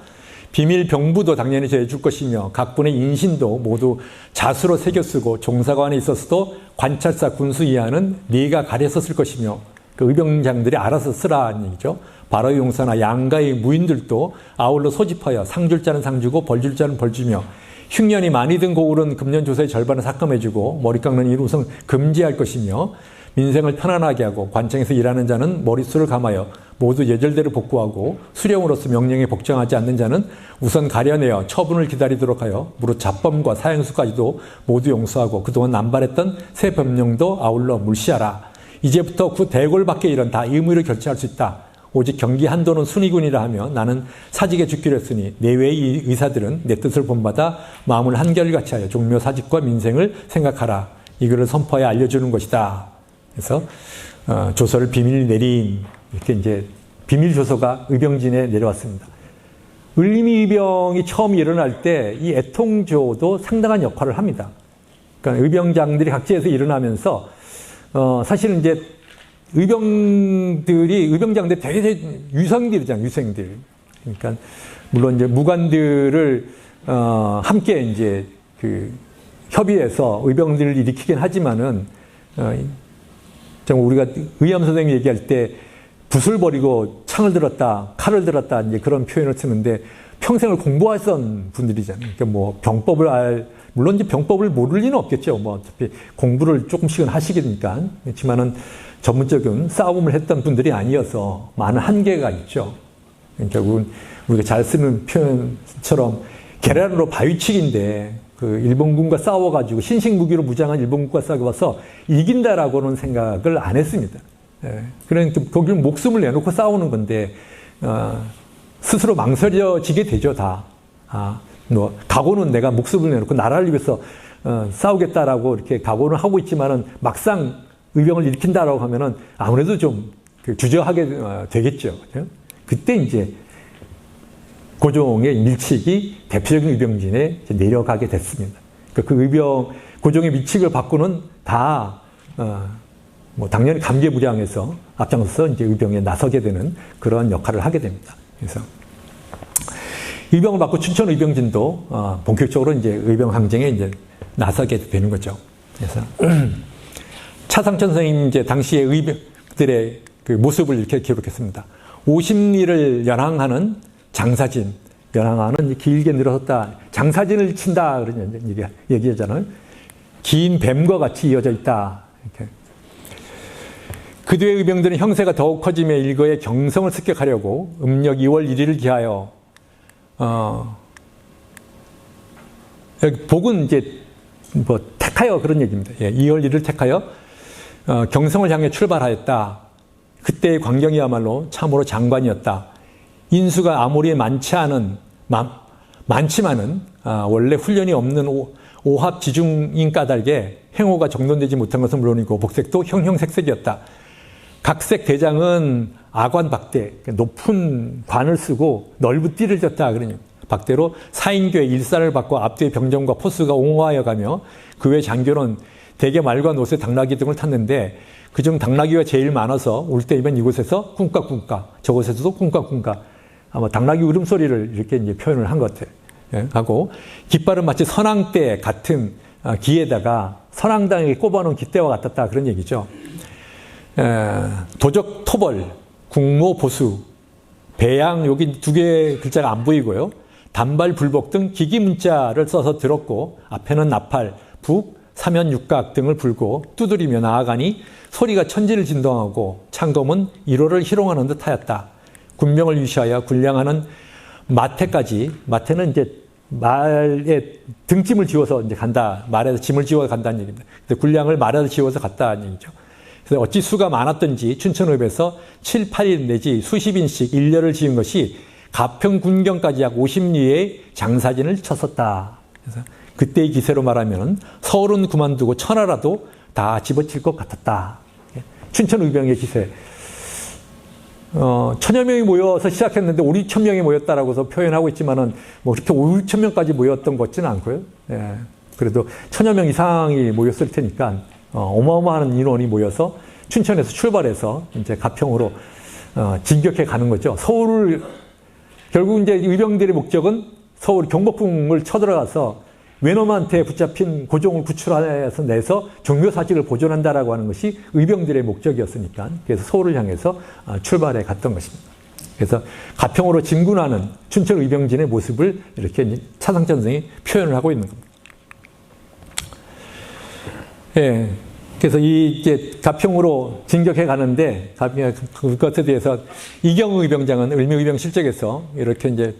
비밀 병부도 당연히 제해줄 것이며 각군의 인신도 모두 자수로 새겨 쓰고 종사관에 있어서도 관찰사 군수 이하는 네가 가려서 쓸 것이며 그 의병장들이 알아서 쓰라는 얘기죠. 바로의 용사나 양가의 무인들도 아울러 소집하여 상줄 자는 상주고 벌줄 자는 벌주며 흉년이 많이 든 고을은 금년 조사의 절반을 삭감해주고 머리 깎는 일은 우선 금지할 것이며 민생을 편안하게 하고 관청에서 일하는 자는 머릿수를 감하여 모두 예절대로 복구하고 수령으로서 명령에 복종하지 않는 자는 우선 가려내어 처분을 기다리도록 하여 무릇 잡범과 사형수까지도 모두 용서하고 그동안 남발했던 새 법령도 아울러 물시하라. 이제부터 그 대궐밖의 일은 다 의무로 결정할 수 있다. 오직 경기 한도는 순위군이라 하며 나는 사직에 죽기로 했으니 내외의 의사들은 내 뜻을 본받아 마음을 한결같이 하여 종묘 사직과 민생을 생각하라. 이거를 선포하여 알려주는 것이다. 그래서 조서를 비밀 내린 이렇게 이제 비밀 조서가 의병진에 내려왔습니다. 을미의병이 처음 일어날 때 이 애통조도 상당한 역할을 합니다. 그러니까 의병장들이 각지에서 일어나면서 사실은 이제 의병장들이 되게 유생들이잖아요, 유생들. 그러니까 물론 이제 무관들을 함께 이제 그 협의해서 의병들을 일으키긴 하지만은 우리가 의암 선생님이 얘기할 때 붓을 버리고 창을 들었다, 칼을 들었다 이제 그런 표현을 쓰는데 평생을 공부하셨던 분들이잖아요. 그러니까 병법을 물론 이제 병법을 모를 리는 없겠죠. 어차피 공부를 조금씩은 하시니까. 그렇지만은 전문적인 싸움을 했던 분들이 아니어서 많은 한계가 있죠. 결국은 우리가 잘 쓰는 표현처럼 계란으로 바위치기인데 그 일본군과 싸워가지고 신식 무기로 무장한 일본군과 싸워서 이긴다라고는 생각을 안 했습니다. 그러니까 거기는 목숨을 내놓고 싸우는 건데 스스로 망설여지게 되죠, 다. 각오는 내가 목숨을 내놓고 나라를 위해서 싸우겠다라고 이렇게 각오는 하고 있지만은 막상 의병을 일으킨다라고 하면은 아무래도 좀 주저하게 되겠죠. 그때 이제 고종의 밀칙이 대표적인 의병진에 내려가게 됐습니다. 그 고종의 밀칙을 받고는 다, 당연히 감개무량해서 앞장서서 이제 의병에 나서게 되는 그런 역할을 하게 됩니다. 그래서 의병을 받고 춘천 의병진도 본격적으로 이제 의병 항쟁에 이제 나서게 되는 거죠. 그래서 차상천 선생님 이제 당시의 의병들의 그 모습을 이렇게 기록했습니다. 50리를 연항하는 장사진, 연항하는 길게 늘어섰다. 장사진을 친다 그런 얘기하잖아요. 긴 뱀과 같이 이어져 있다. 이렇게. 그 뒤에 의병들은 형세가 더욱 커지며 일거에 경성을 습격하려고 음력 2월 1일을 기하여 복은 이제 택하여 그런 얘기입니다. 2월 1일 택하여 경성을 향해 출발하였다. 그때의 광경이야말로 참으로 장관이었다. 인수가 아무리 많지만은 원래 훈련이 없는 오합지중인 까닭에 행호가 정돈되지 못한 것은 물론이고 복색도 형형색색이었다. 각색 대장은 아관 박대, 높은 관을 쓰고 넓은 띠를 졌다 그러니 박대로 사인교의 일사를 받고 앞뒤의 병정과 포수가 옹호하여 가며 그 외 장교는 대개 말과 노새 당나귀 등을 탔는데 그중 당나귀가 제일 많아서 올 때이면 이곳에서 꿍깍꿍깍, 저곳에서도 꿍깍꿍깍, 아마 당나귀 울음소리를 이렇게 이제 표현을 한 것 같아요. 예, 하고 깃발은 마치 선왕대 같은 기에다가 선왕당에게 꼽아놓은 깃대와 같았다 그런 얘기죠. 도적, 토벌, 국모, 보수, 배양 여기 두 개의 글자가 안 보이고요. 단발, 불복 등 기기 문자를 써서 들었고 앞에는 나팔, 북, 사면, 육각 등을 불고 두드리며 나아가니 소리가 천지를 진동하고 창검은 1호를 희롱하는 듯 하였다. 군명을 유시하여 군량하는 마태까지, 마태는 이제 말에 등짐을 지워서 이제 간다. 말에서 짐을 지워 간다는 얘기입니다. 근데 군량을 말에서 지워서 갔다는 얘기죠. 그래서 어찌 수가 많았던지 춘천읍에서 7, 8일 내지 수십인씩 일렬을 지은 것이 가평 군경까지 약 50리의 장사진을 쳤었다. 그래서 그때의 기세로 말하면 서울은 그만두고 천하라도 다 집어칠 것 같았다. 춘천의병의 기세. 1000여 명이 모여서 시작했는데 5, 6천 명이 모였다라고서 표현하고 있지만은 뭐 그렇게 5, 6천 명까지 모였던 것 같지는 않고요. 예. 그래도 1000여 명 이상이 모였을 테니까 어마어마한 인원이 모여서 춘천에서 출발해서 이제 가평으로 진격해 가는 거죠. 서울을 결국 이제 의병들의 목적은 서울 경복궁을 쳐들어가서 외놈한테 붙잡힌 고종을 구출해서 내서 종묘사직을 보존한다라고 하는 것이 의병들의 목적이었으니까 그래서 서울을 향해서 출발해 갔던 것입니다. 그래서 가평으로 진군하는 춘천 의병진의 모습을 이렇게 차상천 선생이 표현을 하고 있는 겁니다. 예. 그래서 이제 가평으로 진격해 가는데 그것에 대해서 이경우 의병장은 을미의병 실적에서 이렇게 이제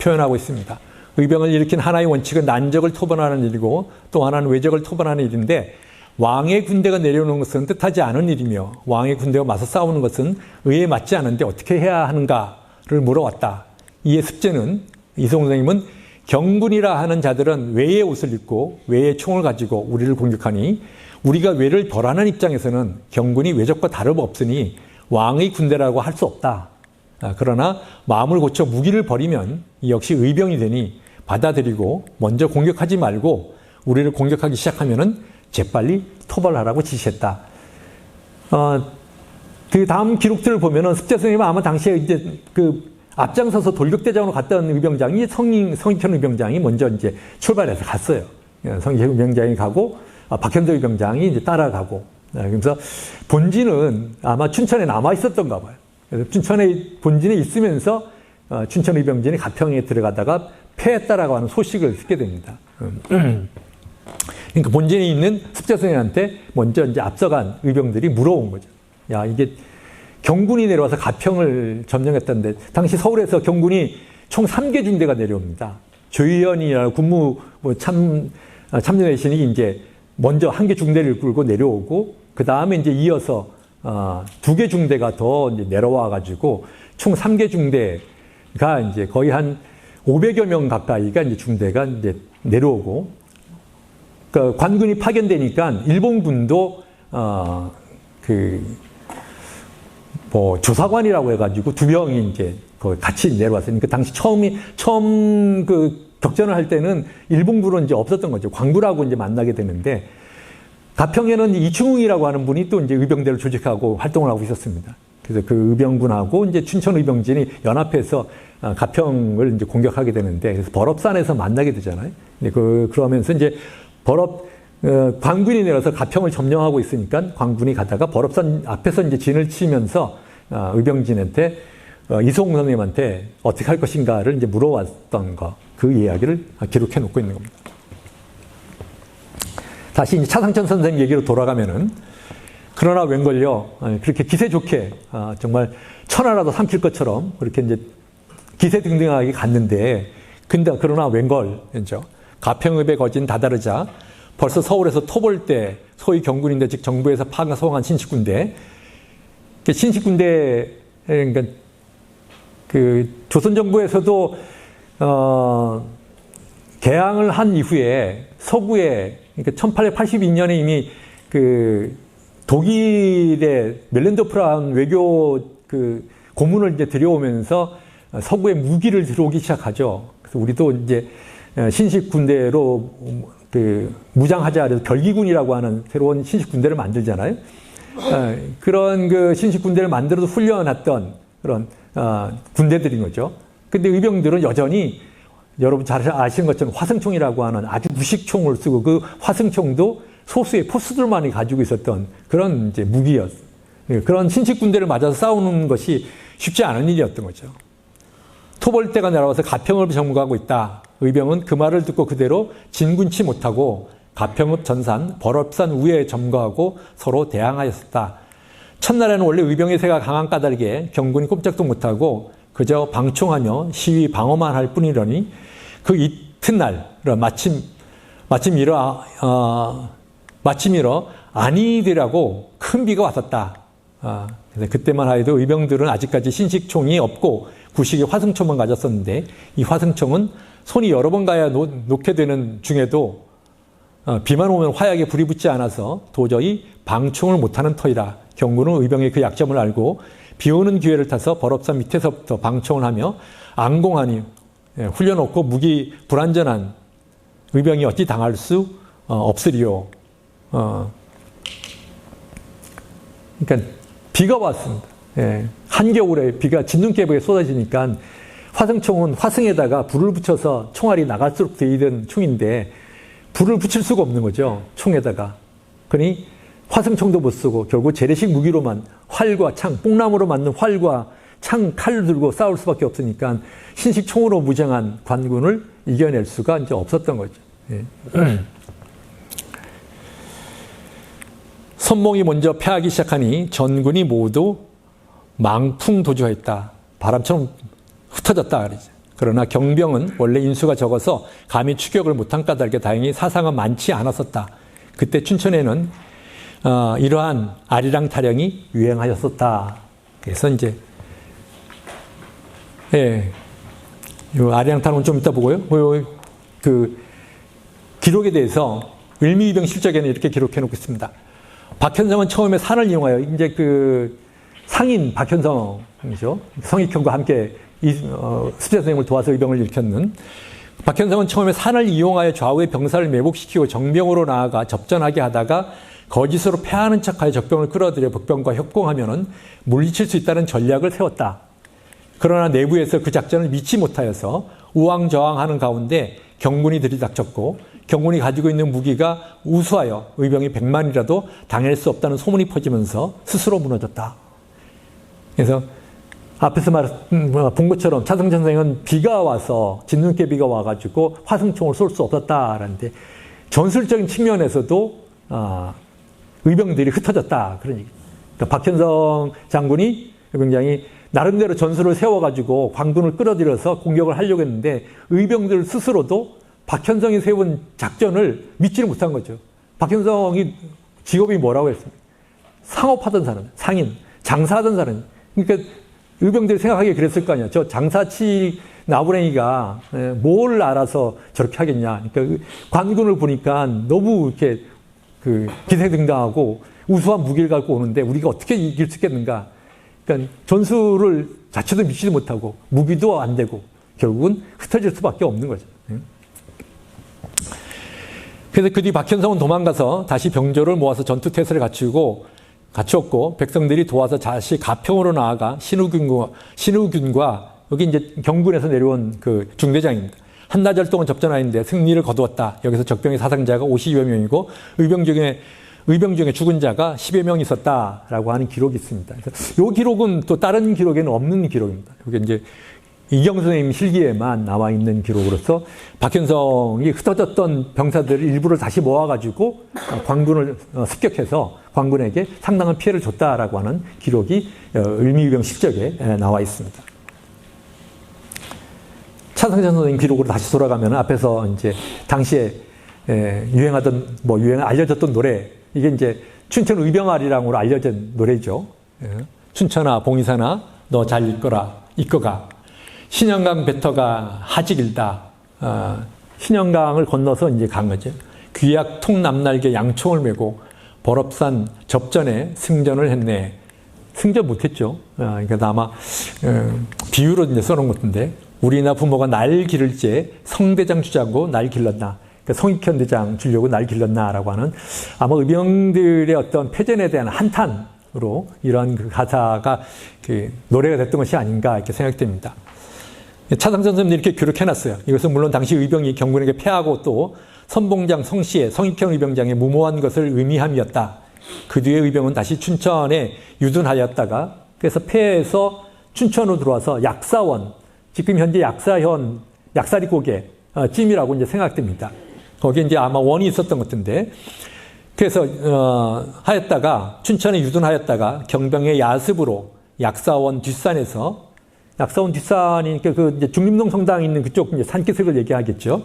표현하고 있습니다. 의병을 일으킨 하나의 원칙은 난적을 토벌하는 일이고 또 하나는 외적을 토벌하는 일인데 왕의 군대가 내려오는 것은 뜻하지 않은 일이며 왕의 군대와 맞서 싸우는 것은 의에 맞지 않은데 어떻게 해야 하는가를 물어왔다. 이에 습제는 이송 선생님은 경군이라 하는 자들은 외의 옷을 입고 외의 총을 가지고 우리를 공격하니 우리가 외를 벌하는 입장에서는 경군이 외적과 다름없으니 왕의 군대라고 할 수 없다. 그러나 마음을 고쳐 무기를 버리면 이 역시 의병이 되니 받아들이고 먼저 공격하지 말고 우리를 공격하기 시작하면은 재빨리 토벌하라고 지시했다. 그 다음 기록들을 보면은 습제 선생님은 아마 당시에 이제 그 앞장서서 돌격대장으로 갔던 의병장이 성익현 의병장이 먼저 이제 출발해서 갔어요. 성익현 의병장이 가고 박현도 의병장이 이제 따라가고 그래서 본진은 아마 춘천에 남아 있었던가 봐요. 그래서 춘천의 본진에 있으면서 춘천 의병진이 가평에 들어가다가 패했다라고 하는 소식을 듣게 됩니다. 그러니까 본진에 있는 습제 선생님한테 먼저 이제 앞서간 의병들이 물어온 거죠. 야, 이게 경군이 내려와서 가평을 점령했다는데 당시 서울에서 경군이 총 3개 중대가 내려옵니다. 조의연이라는 군무 참여대신이 이제 먼저 1개 중대를 끌고 내려오고 그 다음에 이제 이어서 2개 중대가 더 이제 내려와 가지고 총 3개 중대가 이제 거의 한 500여 명 가까이가 이제 중대가 이제 내려오고 그러니까 관군이 파견되니까 일본군도 조사관이라고 해가지고 2명이 이제 거기 같이 내려왔으니까 당시 처음 그 격전을 할 때는 일본군은 이제 없었던 거죠. 광부라고 이제 만나게 되는데 가평에는 이충웅이라고 하는 분이 또 이제 의병대를 조직하고 활동을 하고 있었습니다. 그래서 그 의병군하고 이제 춘천 의병진이 연합해서 가평을 이제 공격하게 되는데 그래서 벌업산에서 만나게 되잖아요. 근데 그러면서 이제 광군이 내려서 가평을 점령하고 있으니까 광군이 가다가 벌업산 앞에서 이제 진을 치면서 의병진한테 이송 선생님한테 어떻게 할 것인가를 이제 물어왔던 그 이야기를 기록해 놓고 있는 겁니다. 다시 이제 차상천 선생님 얘기로 돌아가면은 그러나 웬걸요 그렇게 기세 좋게 정말 천하라도 삼킬 것처럼 그렇게 이제 기세등등하게 갔는데 근데 그러나 웬걸죠 가평읍에 거진 다다르자 벌써 서울에서 토벌대 소위 경군인데 즉 정부에서 파송한 신식군대 그러니까 그 조선 정부에서도 개항을 한 이후에 서구에 그러니까 1882년에 이미 그 독일의 멜렌도프라운 외교 그 고문을 이제 들여오면서 서구의 무기를 들어오기 시작하죠. 그래서 우리도 이제 신식 군대로 그 무장하자 그래서 별기군이라고 하는 새로운 신식 군대를 만들잖아요. 그런 그 신식 군대를 만들어서 훈련했던 그런 군대들인 거죠. 근데 의병들은 여전히 여러분 잘 아시는 것처럼 화승총이라고 하는 아주 무식총을 쓰고 그 화승총도 소수의 포수들만이 가지고 있었던 그런 이제 무기였어요. 그런 신식 군대를 맞아서 싸우는 것이 쉽지 않은 일이었던 거죠. 토벌대가 날아와서 가평을 점거하고 있다. 의병은 그 말을 듣고 그대로 진군치 못하고 가평읍 전산, 벌업산 우에 점거하고 서로 대항하였었다. 첫날에는 원래 의병의 세가 강한 까닭에 경군이 꼼짝도 못하고 그저 방총하며 시위 방어만 할 뿐이러니 그 이튿날 마침 일어 아니더라고 큰 비가 왔었다. 그래서 그때만 하여도 의병들은 아직까지 신식총이 없고 구식의 화승총만 가졌었는데 이 화승총은 손이 여러 번 가야 놓게 되는 중에도 비만 오면 화약에 불이 붙지 않아서 도저히 방총을 못하는 터이라. 경군은 의병의 그 약점을 알고 비 오는 기회를 타서 벌업산 밑에서부터 방총을 하며 안공하니 훈련 없고 무기 불안전한 의병이 어찌 당할 수 없으리요. 그러니까 비가 왔습니다. 한겨울에 비가 진눈깨비에 쏟아지니까 화승총은 화승에다가 불을 붙여서 총알이 나갈수록 되던 총인데 불을 붙일 수가 없는 거죠. 총에다가. 그러니 화승총도 못 쓰고 결국 재래식 무기로만 활과 창, 뽕나무로 만든 활과 창, 칼을 들고 싸울 수밖에 없으니까 신식 총으로 무장한 관군을 이겨낼 수가 이제 없었던 거죠. 선몽이 먼저 패하기 시작하니 전군이 모두 망풍도주하였다. 바람처럼 흩어졌다 그러죠. 그러나 경병은 원래 인수가 적어서 감히 추격을 못한 까닭에 다행히 사상은 많지 않았었다. 그때 춘천에는 이러한 아리랑 타령이 유행하였었다. 그래서 이제 이 아리랑 타령은 좀 이따 보고요. 그 기록에 대해서 을미이병 실적에는 이렇게 기록해 놓고 있습니다. 박현성은 처음에 산을 이용하여 이제 그 상인 박현성이죠. 성익형과 함께 습자 선생님을 도와서 의병을 일으켰는 박현성은 처음에 산을 이용하여 좌우의 병사를 매복시키고 정병으로 나아가 접전하게 하다가 거짓으로 패하는 척하여 적병을 끌어들여 북병과 협공하면은 물리칠 수 있다는 전략을 세웠다. 그러나 내부에서 그 작전을 믿지 못하여서 우왕좌왕하는 가운데 경군이 들이닥쳤고 경군이 가지고 있는 무기가 우수하여 의병이 100만이라도 당할 수 없다는 소문이 퍼지면서 스스로 무너졌다. 그래서 앞에서 본 것처럼 차승천 선생은 비가 와서 진눈깨비가 와가지고 화승총을 쏠 수 없었다라는데 전술적인 측면에서도 의병들이 흩어졌다 그런 얘기. 그러니까 박현성 장군이 굉장히 나름대로 전술을 세워가지고 관군을 끌어들여서 공격을 하려고 했는데 의병들 스스로도 박현성이 세운 작전을 믿지를 못한 거죠. 박현성이 직업이 뭐라고 했습니까? 상업하던 사람, 상인, 장사하던 사람. 그러니까 의병들이 생각하기에 그랬을 거 아니야. 저 장사치 나부랭이가 뭘 알아서 저렇게 하겠냐. 그러니까 관군을 보니까 너무 이렇게 그 기세등등하고 우수한 무기를 갖고 오는데 우리가 어떻게 이길 수 있겠는가. 그러니까 전술을 자체도 믿지도 못하고 무기도 안 되고 결국은 흩어질 수밖에 없는 거죠. 그래서 그 뒤 박현성은 도망가서 다시 병조를 모아서 전투태세를 갖추었고 백성들이 도와서 다시 가평으로 나아가 신우균과 여기 이제 경군에서 내려온 그 중대장입니다. 한나절 동안 접전하였는데 승리를 거두었다. 여기서 적병의 사상자가 50여 명이고 의병 중에 죽은 자가 10여 명 있었다라고 하는 기록이 있습니다. 그래서 이 기록은 또 다른 기록에는 없는 기록입니다. 이게 이제 이경수 선생님 실기에만 나와 있는 기록으로서 박현성이 흩어졌던 병사들을 일부를 다시 모아가지고 관군을 습격해서 관군에게 상당한 피해를 줬다라고 하는 기록이 을미의병 실적에 나와 있습니다. 차승천 선생님 기록으로 다시 돌아가면 앞에서 이제 당시에 알려졌던 노래, 이게 이제 춘천 의병아리랑으로 알려진 노래죠. 춘천아 봉이사나 너 잘 이끌어가. 신영강 배터가 하지길다. 신영강을 건너서 이제 간 거죠. 귀약 통 남날개 양총을 메고 벌업산 접전에 승전을 했네. 승전 못했죠. 그러니까 아마 비유로 이제 써놓은 것인데 우리나 부모가 날 기를 때 성대장 주자고 날 길렀나. 그러니까 성익현대장 주려고 날 길렀나라고 하는 아마 의병들의 어떤 패전에 대한 한탄으로 이러한 그 가사가 그 노래가 됐던 것이 아닌가 이렇게 생각됩니다. 차상천 선생님도 이렇게 기록해놨어요. 이것은 물론 당시 의병이 경군에게 패하고 또 선봉장 성씨의 성익현 의병장의 무모한 것을 의미함이었다. 그 뒤에 의병은 다시 춘천에 유둔하였다가 그래서 패해서 춘천으로 들어와서 약사원, 지금 현재 약사현, 약사리고개 찜이라고 이제 생각됩니다. 거기에 이제 아마 원이 있었던 것 같은데 그래서 하였다가 춘천에 유둔하였다가 경병의 야습으로 약사원 뒷산에서 약사원 뒷산이니까 그 이제 중림동 성당 있는 그쪽 이제 산기슭을 얘기하겠죠.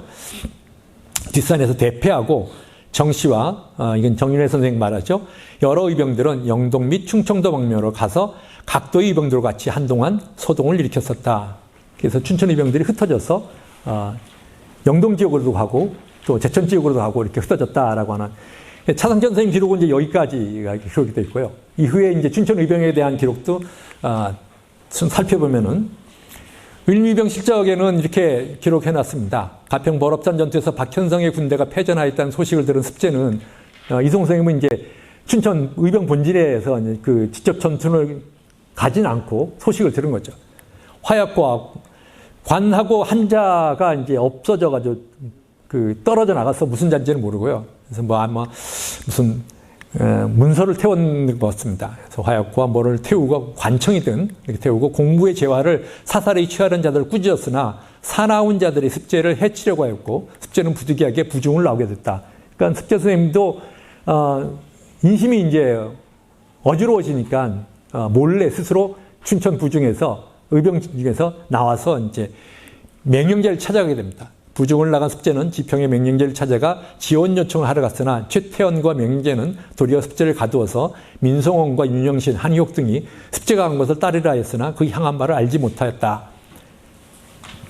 뒷산에서 대패하고 정씨와 이건 정윤회 선생님 말하죠. 여러 의병들은 영동 및 충청도 방면으로 가서 각도의 의병들과 같이 한동안 소동을 일으켰었다. 그래서 춘천 의병들이 흩어져서 영동 지역으로도 가고 또 제천 지역으로도 가고 이렇게 흩어졌다라고 하는 차상천 선생님 기록은 이제 여기까지가 기록이 되어 있고요. 이후에 이제 춘천 의병에 대한 기록도 좀 살펴보면은 을미병 실적에는 이렇게 기록해놨습니다. 가평 벌업산 전투에서 박현성의 군대가 패전하였다는 소식을 들은 습제는 이송 선생님은 이제 춘천 의병 본진에서 그 직접 전투를 가진 않고 소식을 들은 거죠. 화약과 관하고 한자가 이제 없어져가지고 그 떨어져 나가서 무슨 잔지는 모르고요. 그래서 뭐 아마 무슨 문서를 태웠는 것 같습니다. 그래서 화약과 뭐를 태우고 관청이든 이렇게 태우고 공부의 재화를 사살에 취하는 자들을 꾸짖었으나 사나운 자들의 습제를 해치려고 하였고 습제는 부득이하게 부중을 나오게 됐다. 그러니까 습제 선생님도 인심이 이제 어지러워지니까 몰래 스스로 춘천 부중에서 의병 중에서 나와서 이제 맹령제를 찾아가게 됩니다. 부중을 나간 습제는 지평의 맹령제를 찾아가 지원 요청을 하러 갔으나 최태원과 맹령제는 도리어 습제를 가두어서 민성원과 윤영신, 한희옥 등이 습제가 간 것을 따르라 했으나 그 향한 바를 알지 못하였다.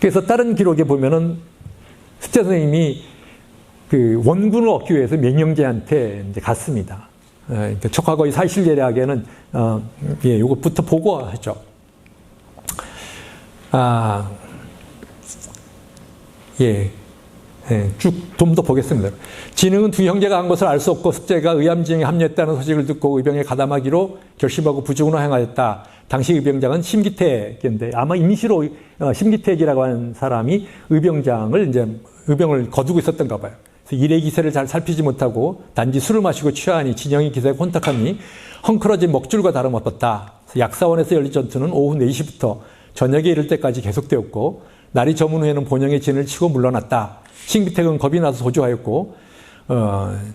그래서 다른 기록에 보면은 습제 선생님이 그 원군을 얻기 위해서 맹령제한테 이제 갔습니다. 그러니까 척화거의 사실예략에는 요것부터 보고하죠. 쭉 좀 더 보겠습니다. 진흥은 두 형제가 한 것을 알 수 없고 습제가 의암진에 합류했다는 소식을 듣고 의병에 가담하기로 결심하고 부중으로 행하였다. 당시 의병장은 심기택인데 아마 임시로 심기택이라고 하는 사람이 의병장을 이제 의병을 거두고 있었던가 봐요. 그래서 일의 기세를 잘 살피지 못하고 단지 술을 마시고 취하니 진영의 기세에 혼탁하니 헝클어진 먹줄과 다름없었다. 약사원에서 열린 전투는 오후 4시부터 저녁에 이를 때까지 계속되었고 날이 저문 후에는 본영의 진을 치고 물러났다. 심기택은 겁이 나서 도주하였고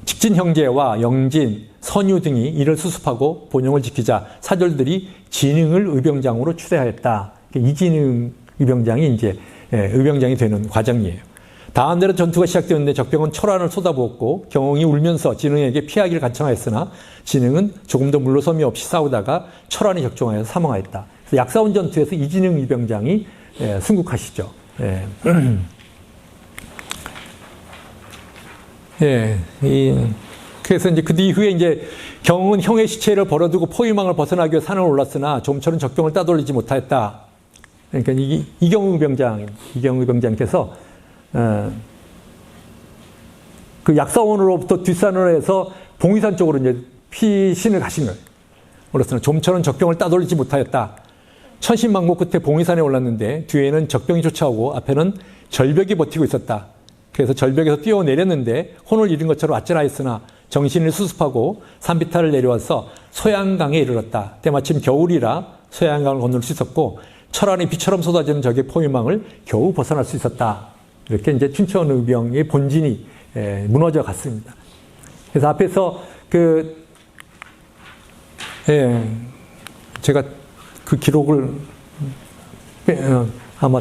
직진 형제와 영진, 선유 등이 이를 수습하고 본영을 지키자 사절들이 진흥을 의병장으로 추대하였다. 이진흥 의병장이 이제 의병장이 되는 과정이에요. 다음 날에 전투가 시작되었는데 적병은 철환을 쏟아부었고 경홍이 울면서 진흥에게 피하기를 간청하였으나 진흥은 조금 더 물러섬이 없이 싸우다가 철환이 적중하여 사망하였다. 그래서 약사원 전투에서 이진흥 의병장이 승국하시죠. 그래서 이제 그 이후에 이제 경은 형의 시체를 벌어두고 포위망을 벗어나기 위해 산을 올랐으나 좀처럼 적병을 따돌리지 못하였다. 그러니까 이경우 의병장께서 그 약사원으로부터 뒷산으로 해서 봉의산 쪽으로 이제 피신을 가신 거예요. 올랐으나 좀처럼 적병을 따돌리지 못하였다. 천신망고 끝에 봉의산에 올랐는데 뒤에는 적병이 쫓아오고 앞에는 절벽이 버티고 있었다. 그래서 절벽에서 뛰어내렸는데 혼을 잃은 것처럼 아찔하였으나 정신을 수습하고 산비탈을 내려와서 소양강에 이르렀다. 때마침 겨울이라 소양강을 건널 수 있었고 철안이 비처럼 쏟아지는 적의 포위망을 겨우 벗어날 수 있었다. 이렇게 이제 춘천 의병의 본진이 무너져 갔습니다. 그래서 앞에서 제가 그 기록을 아마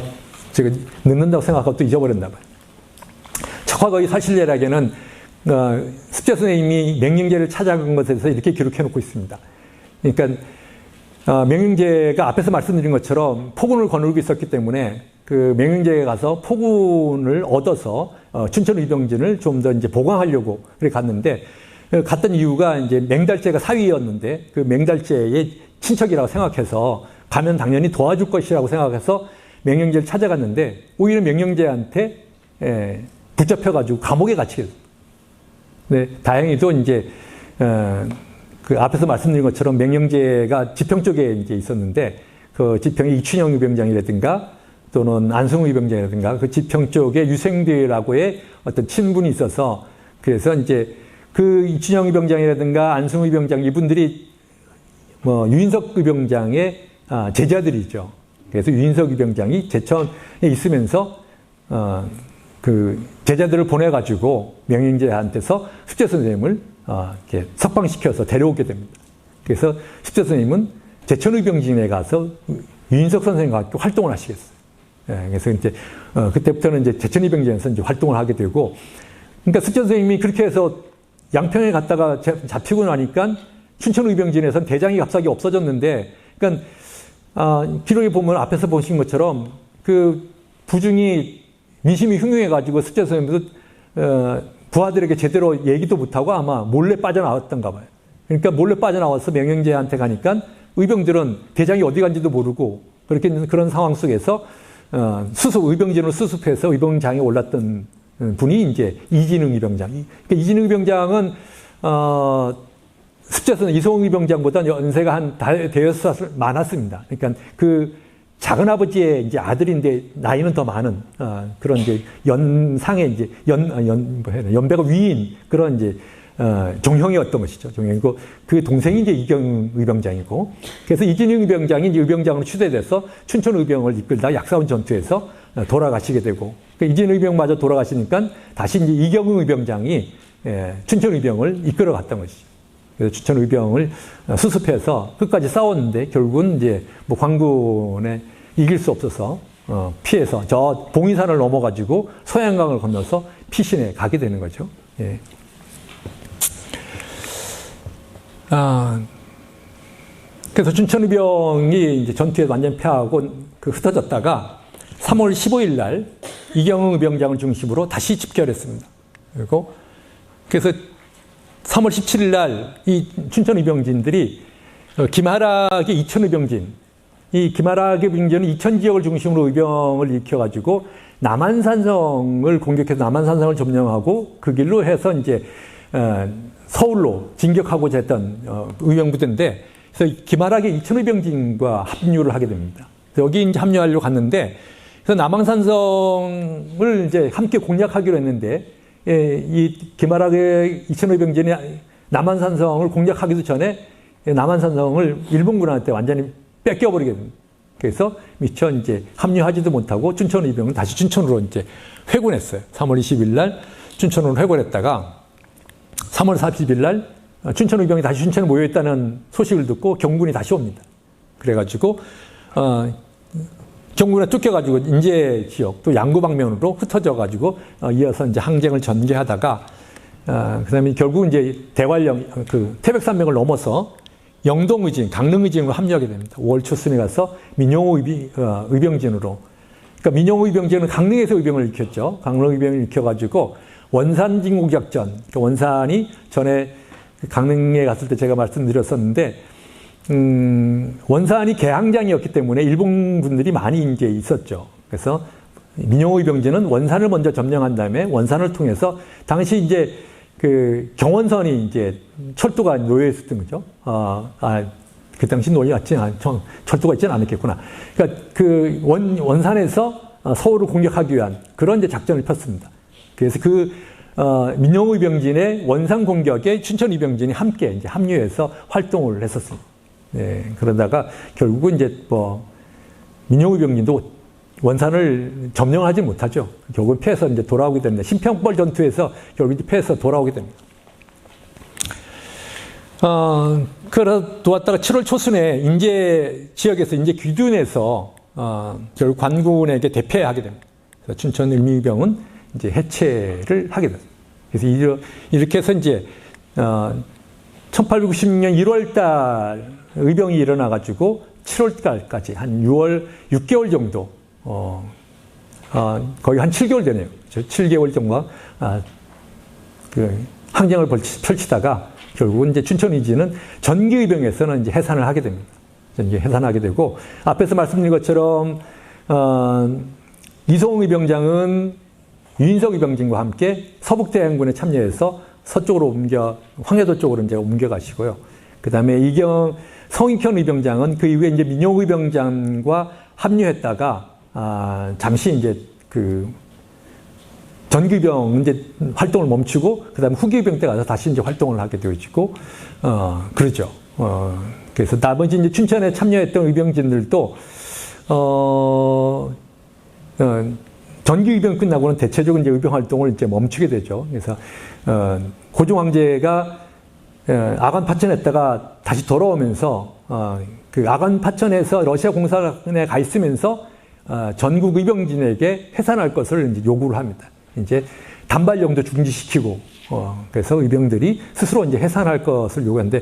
제가 넣는다고 생각하고 또 잊어버렸나 봐요. 척화거의 사실예락에는 습제 선생님이 맹령제를 찾아간 것에서 이렇게 기록해 놓고 있습니다. 그러니까 맹령제가 앞에서 말씀드린 것처럼 포군을 거느리고 있었기 때문에 그 맹령제에 가서 포군을 얻어서 춘천 의병진을 좀 더 이제 보강하려고 그래 갔는데 갔던 이유가 이제 맹달제가 사위였는데 그 맹달제의 친척이라고 생각해서 가면 당연히 도와줄 것이라고 생각해서 맹영제를 찾아갔는데 오히려 맹영제한테 붙잡혀가지고 감옥에 갇히게 됐어요. 네, 다행히도 이제 그 앞에서 말씀드린 것처럼 맹영제가 지평 쪽에 이제 있었는데 그 지평의 이춘영 의병장이라든가 또는 안승우 의병장이라든가 그 지평 쪽에 유생대라고의 어떤 친분이 있어서 그래서 이제 그 이춘영 의병장이라든가 안승우 의병장 이분들이 뭐 유인석 의병장의 제자들이죠. 그래서 유인석 의병장이 제천에 있으면서 그 제자들을 보내가지고 명영제한테서 숙제 선생님을 이렇게 석방시켜서 데려오게 됩니다. 그래서 숙제 선생님은 제천 의병진에 가서 유인석 선생님과 함께 활동을 하시겠어요. 예, 그래서 이제 그때부터는 이제 제천 의병진에서 이제 활동을 하게 되고, 그러니까 숙제 선생님이 그렇게 해서 양평에 갔다가 잡히고 나니까 춘천 의병진에서는 대장이 갑자기 없어졌는데, 그러니까 기록에 보면 앞에서 보신 것처럼 그 부중이 민심이 흉흉해가지고 숙제 선생님도 부하들에게 제대로 얘기도 못하고 아마 몰래 빠져나왔던가 봐요. 그러니까 몰래 빠져나와서 명영제한테 가니까 의병들은 대장이 어디 간지도 모르고 그렇게 있는 그런 상황 속에서 의병진으로 수습해서 의병장에 올랐던 분이 이제 이진흥 의병장. 그러니까 이진흥 의병장은 습자선 이성웅 의병장보다 연세가 한 대여섯 많았습니다. 그러니까 그 작은 아버지의 이제 아들인데 나이는 더 많은 그런 이제 연상의 이제 연배가 위인 그런 이제 종형이었던 것이죠. 종형이고 그 동생이 이제 이경 의병장이고, 그래서 이진영 의병장이 이제 의병장으로 추대돼서 춘천 의병을 이끌다 약사원 전투에서 돌아가시게 되고, 그러니까 이진영 의병마저 돌아가시니까 다시 이제 이경 의병장이 춘천 의병을 이끌어갔던 것이죠. 그래서 춘천 의병을 수습해서 끝까지 싸웠는데 결국은 이제 뭐 광군에 이길 수 없어서 피해서 저 봉이산을 넘어가지고 소양강을 건너서 피신에 가게 되는 거죠. 예. 그래서 춘천의병이 이제 전투에 완전 패하고 흩어졌다가 3월 15일 날 이경흥 의병장을 중심으로 다시 집결했습니다. 그리고 그래서 3월 17일 날 이 춘천 의병진들이 김하락의 이천 의병진, 이 김하락의 의병진은 이천 지역을 중심으로 의병을 일으켜가지고 남한산성을 공격해서 남한산성을 점령하고 그 길로 해서 이제 서울로 진격하고자 했던 의병부대인데, 그래서 김하락의 이천 의병진과 합류를 하게 됩니다. 여기 이제 합류하려고 갔는데, 그래서 남한산성을 이제 함께 공략하기로 했는데, 이 김하락의 이천 의병진이 남한산성을 공략하기도 전에 남한산성을 일본군한테 완전히 뺏겨버리게 됩니다. 그래서 미처 이제 합류하지도 못하고 춘천 의병은 다시 춘천으로 이제 회군했어요. 3월 20일 날 춘천으로 회군했다가 3월 40일 날 춘천 의병이 다시 춘천에 모여있다는 소식을 듣고 경군이 다시 옵니다. 그래가지고 경군에 쫓겨가지고 인제 지역 또 양구 방면으로 흩어져가지고 이어서 이제 항쟁을 전개하다가 그다음에 결국 이제 대관령 그 태백산맥을 넘어서 영동의진, 강릉의진으로 합류하게 됩니다. 5월 초순에 가서 민용호 의병진으로. 그러니까 민용호 의병진은 강릉에서 의병을 일으켰죠. 강릉 의병을 일으켜가지고 원산 진공작전. 그러니까 원산이 전에 강릉에 갔을 때 제가 말씀드렸었는데, 원산이 개항장이었기 때문에 일본 군들이 많이 이제 있었죠. 그래서 민용호 의병진은 원산을 먼저 점령한 다음에 원산을 통해서 당시 이제 그 경원선이 이제 철도가 놓여 있었던 거죠. 그 당시 철도가 있지는 않았겠구나. 그러니까 그 원산에서 서울을 공격하기 위한 그런 이제 작전을 폈습니다. 그래서 그 민용호 의병진의 원산 공격에 춘천 의병진이 함께 이제 합류해서 활동을 했었습니다. 네, 그러다가 결국은 이제 민용호 의병진도 원산을 점령하지 못하죠. 결국 패해서 이제 돌아오게 됩니다. 신평벌 전투에서 결국 이제 패해서 돌아오게 됩니다. 그러다 왔다가 7월 초순에 인제 지역에서 인제 귀둔에서 결국 관군에게 대패하게 됩니다. 그래서 춘천 을미병은 이제 해체를 하게 됐습니다. 그래서 이렇게 해서 이제 1896년 1월 달 의병이 일어나가지고 7월 달까지 한 6개월 정도 거의 한 7개월 되네요. 7개월 정도 항쟁을 펼치다가 결국은 이제 춘천의지는 전기의병에서는 이제 해산을 하게 됩니다. 이제 해산하게 되고, 앞에서 말씀드린 것처럼, 이소홍 의병장은 유인석 의병진과 함께 서북대항군에 참여해서 서쪽으로 황해도 쪽으로 이제 옮겨가시고요. 그 다음에 성익현 의병장은 그 이후에 이제 민용 의병장과 합류했다가, 잠시 이제 전기병 이제 활동을 멈추고, 그 다음에 후기병 때 가서 다시 이제 활동을 하게 되어지고, 그러죠. 그래서 나머지 이제 춘천에 참여했던 의병진들도, 전기의병 끝나고는 대체적으로 이제 의병 활동을 이제 멈추게 되죠. 그래서, 고종 황제가, 아간 파천했다가 다시 돌아오면서, 그 아간 파천에서 러시아 공사관에 가 있으면서, 전국 의병진에게 해산할 것을 이제 요구를 합니다. 이제 단발령도 중지시키고, 그래서 의병들이 스스로 이제 해산할 것을 요구하는데,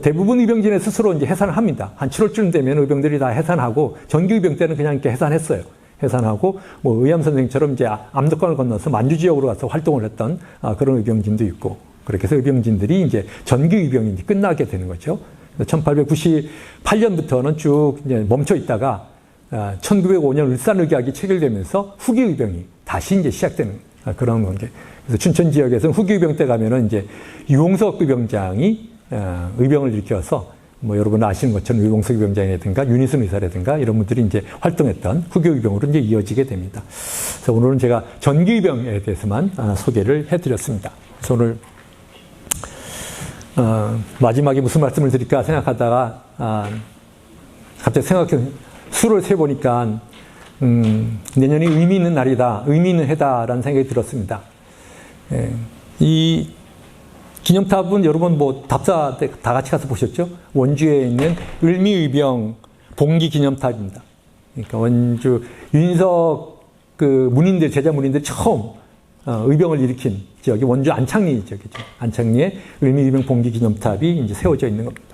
대부분 의병진에 스스로 이제 해산을 합니다. 한 7월쯤 되면 의병들이 다 해산하고, 전기의병 때는 그냥 이렇게 해산했어요. 해산하고, 뭐, 의암 선생처럼 이제 암덕강을 건너서 만주 지역으로 가서 활동을 했던 그런 의병진도 있고, 그렇게 해서 의병진들이 이제 전기의병이 끝나게 되는 거죠. 1898년부터는 쭉 이제 멈춰 있다가, 1905년 울산의학이 체결되면서 후기의병이 다시 이제 시작되는 그런 관계. 그래서 춘천 지역에서는 후기의병 때 가면은 이제 유홍석 의병장이 의병을 일으켜서 뭐 여러분 아시는 것처럼 유홍석 의병장이라든가 윤희순 의사라든가 이런 분들이 이제 활동했던 후기의병으로 이제 이어지게 됩니다. 그래서 오늘은 제가 전기의병에 대해서만 소개를 해드렸습니다. 그래서 오늘 마지막에 무슨 말씀을 드릴까 생각하다가 갑자기 수를 세보니까 내년이 의미 있는 날이다, 의미 있는 해다라는 생각이 들었습니다. 이 기념탑은 여러분 뭐 답사 때 다 같이 가서 보셨죠? 원주에 있는 을미의병 봉기 기념탑입니다. 그러니까 원주 윤석 그 문인들, 제자 문인들 처음 의병을 일으킨 지역이 원주 안창리 지역이죠. 안창리에 을미의병 봉기 기념탑이 이제 세워져 있는 겁니다.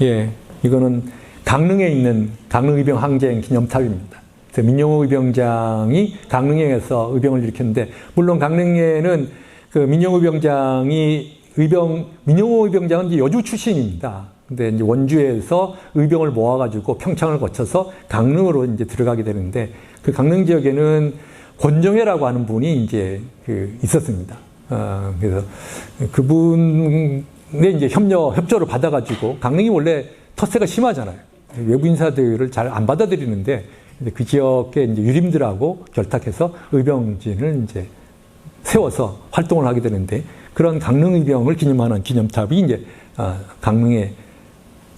예, 이거는 강릉에 있는 강릉의병 항쟁 기념탑입니다. 그래서 민용호 의병장이 강릉에서 의병을 일으켰는데, 물론 강릉에는 그 민용호 의병장이 민용호 의병장은 이제 여주 출신입니다. 근데 이제 원주에서 의병을 모아가지고 평창을 거쳐서 강릉으로 이제 들어가게 되는데, 그 강릉 지역에는 권정회라고 하는 분이 이제 있었습니다. 그래서 그분의 이제 협조를 받아가지고, 강릉이 원래 텃세가 심하잖아요. 외부 인사들을 잘 안 받아들이는데, 그 지역의 이제 유림들하고 결탁해서 의병진을 이제 세워서 활동을 하게 되는데, 그런 강릉 의병을 기념하는 기념탑이 이제 강릉에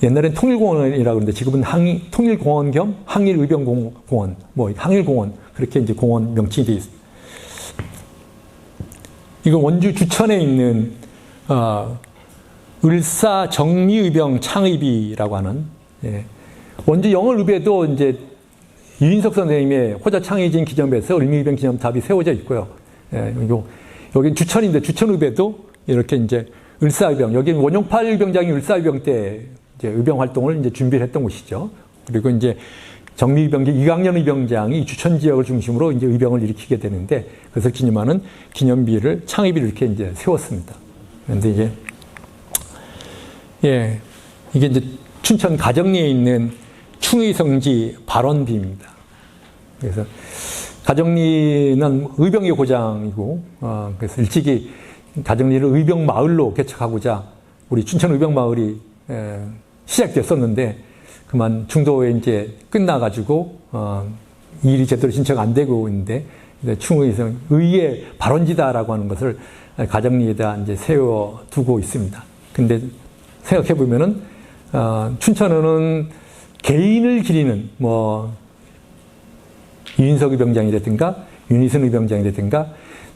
옛날엔 통일공원이라고 그러는데 지금은 통일공원 겸 항일의병공원, 뭐 항일공원 그렇게 이제 공원 명칭이 되어 있습니다. 이건 원주 주천에 있는 을사 정미의병 창의비라고 하는, 예. 원주 영월읍에도 이제 유인석 선생님의 호자 창의진 기념에서 을미의병 기념탑이 세워져 있고요. 예, 여기 주천인데 주천읍에도 이렇게 이제 을사의병, 여기는 원용팔 의병장이 을사의병 때 이제 의병 활동을 이제 준비를 했던 곳이죠. 그리고 이제 정미의병 이강년 의병장이 주천 지역을 중심으로 이제 의병을 일으키게 되는데, 그것을 기념하는 기념비를 창의비를 이렇게 이제 세웠습니다. 그런데 이제 예, 이게 이제 춘천 가정리에 있는 충의성지 발원비입니다. 그래서 가정리는 의병의 고장이고, 그래서 일찍이 가정리를 의병 마을로 개척하고자 우리 춘천 의병 마을이 시작됐었는데, 그만 중도에 이제 끝나가지고 일이 제대로 진척 안 되고 있는데, 충의성 의의 발원지다라고 하는 것을 가정리에다 이제 세워두고 있습니다. 근데 생각해 보면은 춘천은 개인을 기리는 뭐 유인석 의병장이라든가 윤희순 의병장이라든가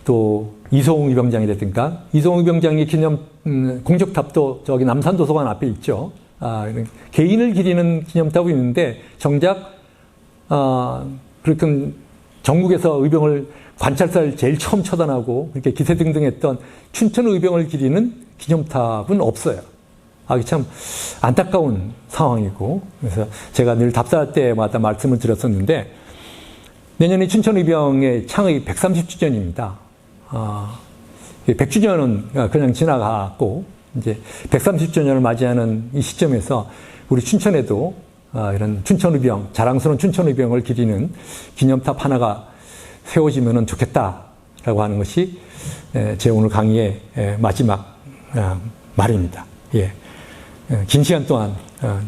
또 이소홍 의병장이라든가, 이소홍 의병장의 기념 공적탑도 저기 남산도서관 앞에 있죠. 개인을 기리는 기념탑이 있는데, 정작 그렇게 전국에서 의병을 관찰사를 제일 처음 처단하고 이렇게 기세등등했던 춘천 의병을 기리는 기념탑은 없어요. 참 안타까운 상황이고, 그래서 제가 늘 답사할 때마다 말씀을 드렸었는데, 내년에 춘천의병의 창의 130주년입니다. 100주년은 그냥 지나갔고 이제 130주년을 맞이하는 이 시점에서 우리 춘천에도 이런 춘천의병, 자랑스러운 춘천의병을 기리는 기념탑 하나가 세워지면 좋겠다라고 하는 것이 제 오늘 강의의 마지막 말입니다. 예. 긴 시간 동안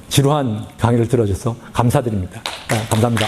지루한 강의를 들어줘서 감사드립니다. 감사합니다.